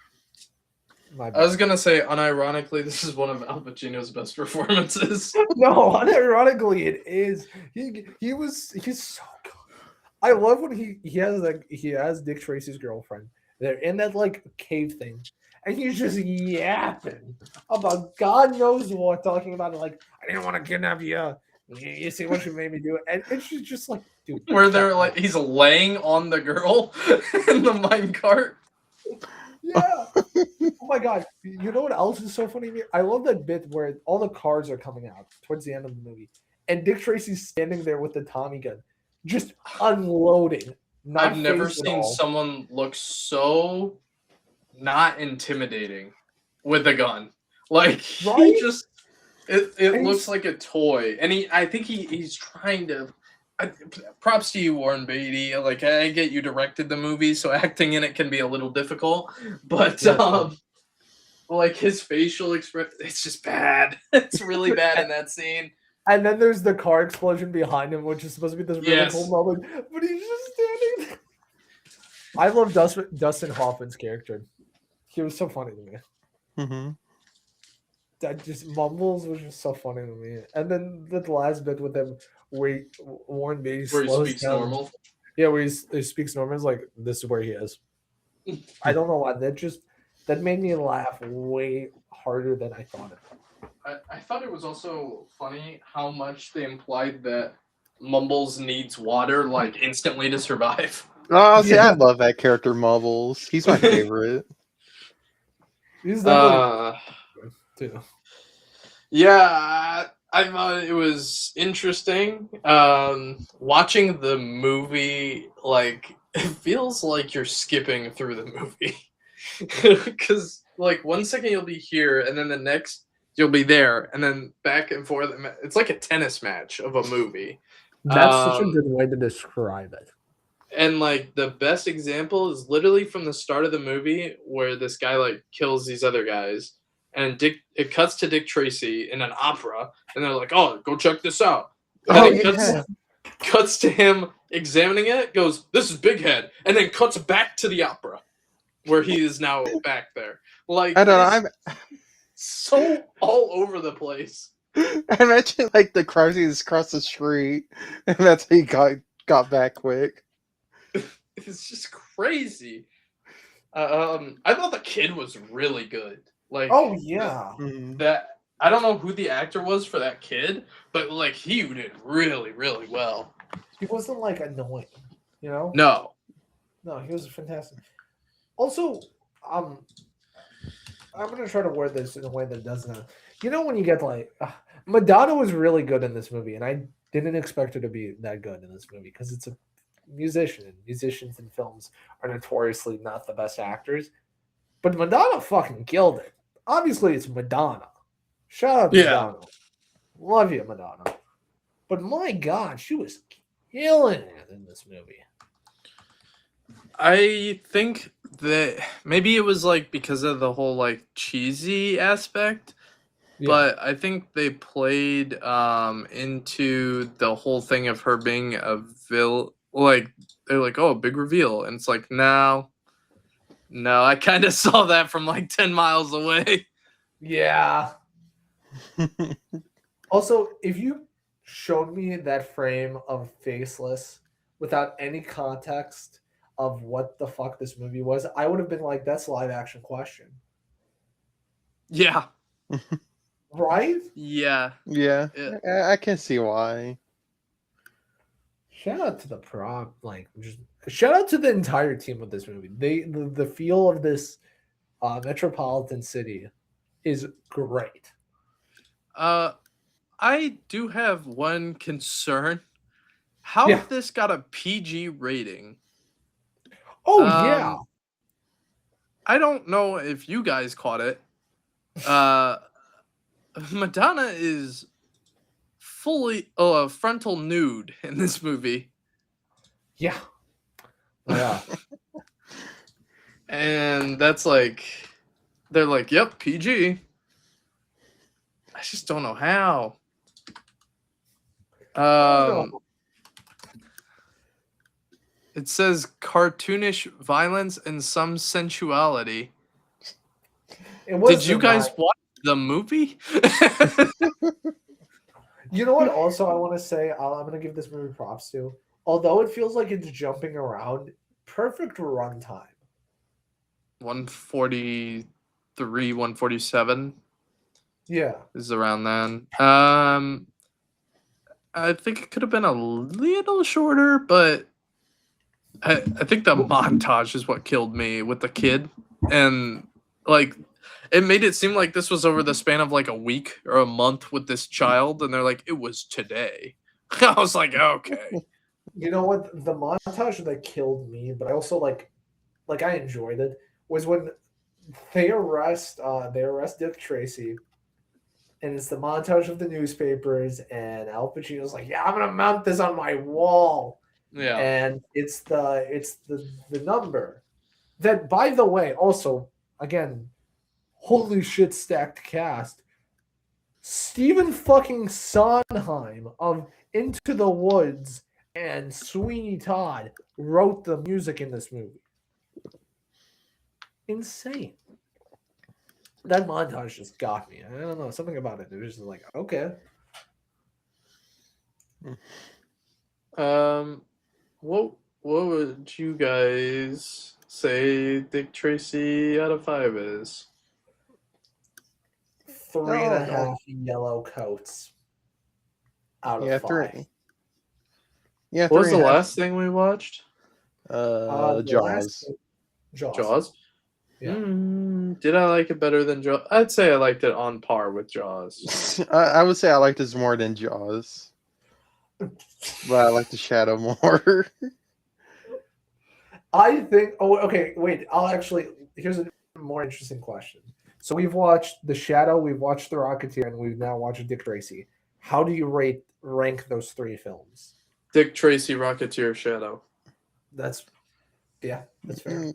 C: my bad.
A: I was gonna say, unironically, this is one of Al Pacino's best performances.
C: No, unironically, it is. He's so good. I love when he has Dick Tracy's girlfriend. They're in that like cave thing, and he's just yapping about God knows what, talking about it like, I didn't want to kidnap you. You see what you made me do, and she's just like, dude.
A: Where they're like, he's laying on the girl in the minecart.
C: Yeah. Oh my god. You know what else is so funny to me? I love that bit where all the cars are coming out towards the end of the movie, and Dick Tracy's standing there with the Tommy gun, just unloading.
A: I've never seen someone look so not intimidating with a gun. Like he just it looks like a toy. And I think he's trying to props to you, Warren Beatty. Like I get you directed the movie, so acting in it can be a little difficult. But like his facial expression, it's just bad. It's really bad in that scene.
C: And then there's the car explosion behind him, which is supposed to be this really cool moment. But he's just standing there. I love Dustin Hoffman's character. He was so funny to me.
B: Mm-hmm.
C: That just mumbles was just so funny to me. And then the last bit with him where Warren Beatty slows
A: he speaks
C: down.
A: normal.
C: Yeah, where he speaks normal. It's like, this is where he is. I don't know why. That made me laugh way harder than I thought it.
A: I thought it was also funny how much they implied that Mumbles needs water like instantly to survive.
B: Oh, see, I love that character, Mumbles. He's my favorite.
C: He's definitely too.
A: Yeah, I thought it was interesting. Watching the movie, like, it feels like you're skipping through the movie. Because, like, 1 second you'll be here, and then the next you'll be there, and then back and forth. It's like a tennis match of a movie.
C: That's such a good way to describe it.
A: And, like, the best example is literally from the start of the movie where this guy, like, kills these other guys. And it cuts to Dick Tracy in an opera, and they're like, "Oh, go check this out." And it cuts to him examining it, goes, "This is Big Head," and then cuts back to the opera, where he is now back there. Like,
B: I don't know, I'm
A: so all over the place.
B: I imagine like the crisis across the street, and that's how he got back quick.
A: It's just crazy. I thought the kid was really good. Like,
C: oh yeah,
A: that I don't know who the actor was for that kid, but like he did really, really well.
C: He wasn't like annoying. You know,
A: No.
C: no, he was fantastic. Also, um, I'm gonna try to word this in a way that doesn't. You know, when you get like Madonna was really good in this movie, and I didn't expect her to be that good in this movie because it's a musician, and musicians in films are notoriously not the best actors. But Madonna fucking killed it. Obviously, it's Madonna. Shout out
A: Yeah.
C: Madonna. Love you, Madonna. But my God, she was killing it in this movie.
A: I think that maybe it was like because of the whole like cheesy aspect,
C: Yeah.
A: but I think they played into the whole thing of her being a like they're like, oh, big reveal, and it's like no, I kind of saw that from like 10 miles away.
C: Yeah. Also, if you showed me that frame of Faceless without any context of what the fuck this movie was, I would have been like, that's live action question.
A: Yeah.
C: Right?
A: Yeah.
B: Yeah,
A: Yeah.
B: I can see why.
C: Shout out to the prop, like just shout out to the entire team of this movie. The feel of this metropolitan city is great.
A: I do have one concern. How
C: Yeah.
A: this got a PG rating?
C: Oh yeah.
A: I don't know if you guys caught it. Uh, Madonna is fully frontal nude in this movie,
C: Yeah. Yeah.
A: and that's like they're like, "Yep, PG." I just don't know how.
C: No.
A: It says cartoonish violence and some sensuality.
C: It was
A: Did you
C: the
A: guys
C: night.
A: watch the movie?
C: You know what? Also, I want to say I'm going to give this movie props to. Although it feels like it's jumping around, perfect runtime.
A: 143, 147
C: Yeah.
A: is around then. I think it could have been a little shorter, but I think the montage is what killed me with the kid. And like it made it seem like this was over the span of like a week or a month with this child, and they're like, it was today. I was like, okay.
C: You know what? The montage that killed me, but I also like I enjoyed it, was when they arrest Dick Tracy, and it's the montage of the newspapers, and Al Pacino's like, "Yeah, I'm gonna mount this on my wall,"
A: Yeah.
C: and it's the number that, by the way, also again, holy shit, stacked cast. Stephen fucking Sondheim of Into the Woods and Sweeney Todd wrote the music in this movie. Insane. That montage just got me. I don't know, something about it. It was just like, okay.
A: What would you guys say Dick Tracy out of 5 is?
C: 3.5 yellow coats out
B: Yeah,
C: of 5.
B: three. Yeah,
A: What was
B: three
A: the
B: and a half.
A: last thing we watched?
C: The
B: Jaws.
C: Jaws.
A: Jaws?
C: Yeah.
A: Did I like it better than Jaws? I'd say I liked it on par with Jaws.
B: I would say I like this more than Jaws, but I like the Shadow more.
C: I think. Oh, okay. Wait. I'll actually. Here's a more interesting question. So we've watched The Shadow, we've watched The Rocketeer, and we've now watched Dick Tracy. How do you rank those three films?
A: Dick Tracy, Rocketeer, Shadow.
C: That's that's fair.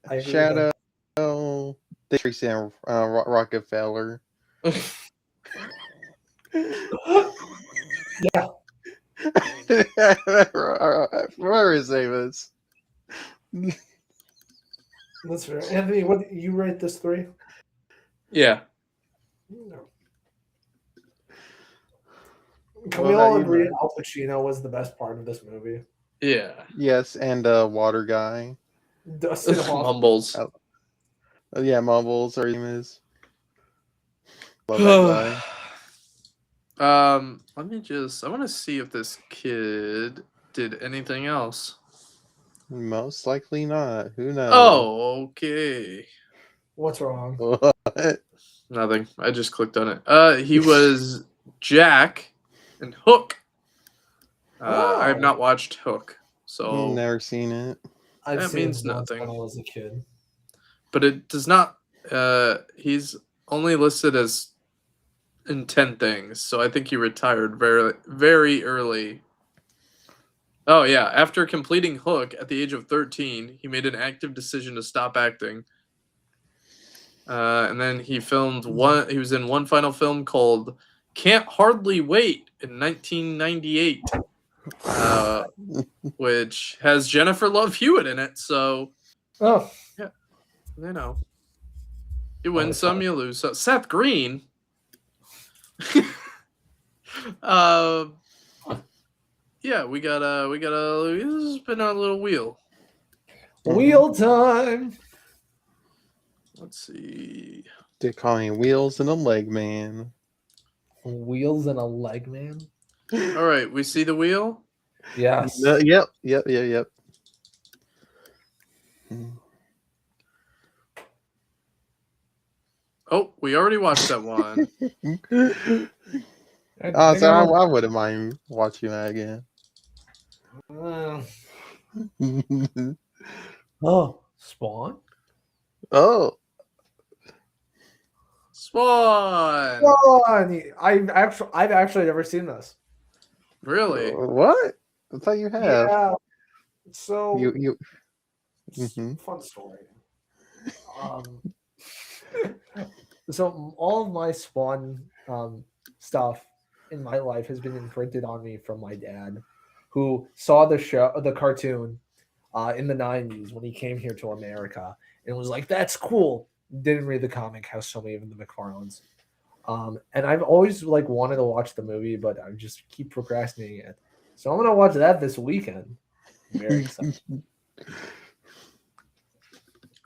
C: I agree with
B: Shadow,
C: that.
B: Dick Tracy, and Rockefeller.
C: Yeah,
B: Whatever his name is.
C: that's fair. Anthony, what you rate this 3?
A: Yeah.
C: No.
A: What
C: Can we
A: about
C: all
A: you,
C: agree
A: Matt?
C: Al Pacino was the best part of this movie?
A: Yeah.
B: Yes, and Water Guy.
C: Dustin Hoffman.
A: Mumbles.
B: Yeah, Mumbles, or his name is. Love that guy.
A: I want to see if this kid did anything else.
B: Most likely not. Who knows?
A: Oh, okay.
C: What's wrong?
B: What?
A: Nothing. I just clicked on it. He was Jack in Hook. I have
C: Oh.
A: not watched Hook, so
B: Never seen it.
C: I've
A: that
C: seen
A: means
C: it once
A: nothing.
C: when I was a kid.
A: But it does not. He's only listed as in 10 things, so I think he retired very, very early. Oh yeah, after completing Hook at the age of 13, he made an active decision to stop acting. And then he filmed one. He was in one final film called "Can't Hardly Wait" in 1998, which has Jennifer Love Hewitt in it. So
C: Oh,
A: yeah, you know, you win some, you lose some. Seth Green. Yeah, we got a spin on a little wheel.
C: wheel time.
A: Let's see.
B: They call me Wheels and a Leg Man.
C: Wheels and a leg man.
A: All right, we see the wheel.
C: Yes.
B: Yep.
A: Oh, we already watched that one.
B: So I wouldn't mind watching that again.
C: Oh, Spawn.
B: Oh,
A: Spawn.
C: Spawn. I've actually never seen this.
A: Really?
B: what? I thought you have.
C: Yeah. So
B: You. Mhm.
C: fun story. So all of my Spawn stuff in my life has been imprinted on me from my dad, who saw the cartoon, in the '90s when he came here to America and was like, "That's cool." Didn't read the comic, has so many of the McFarlanes. And I've always wanted to watch the movie, but I just keep procrastinating it. So I'm gonna watch that this weekend. I'm very excited.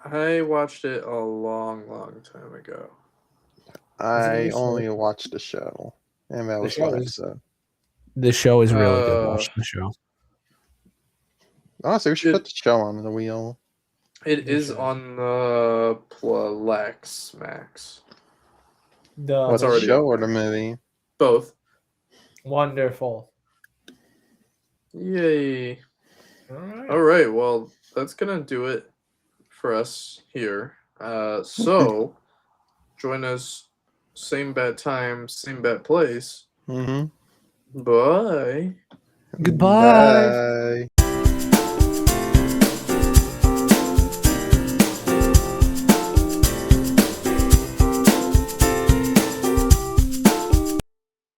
A: I watched it a long time ago.
B: I only watched the show, and that was one episode.
C: The show is really good.
A: Uh,
C: Watch the show.
B: Honestly, we should put the show on the wheel.
A: It
C: We
A: is
C: should.
A: on the Plex Max.
B: What's
A: It's already
B: the show
A: on
B: or
A: there.
B: the movie?
A: Both.
C: Wonderful.
A: Yay.
C: All right.
A: All right. Well, that's gonna do it for us here. So join us same bad time, same bad place.
B: Mm-hmm.
A: Bye.
C: Goodbye.
B: Bye.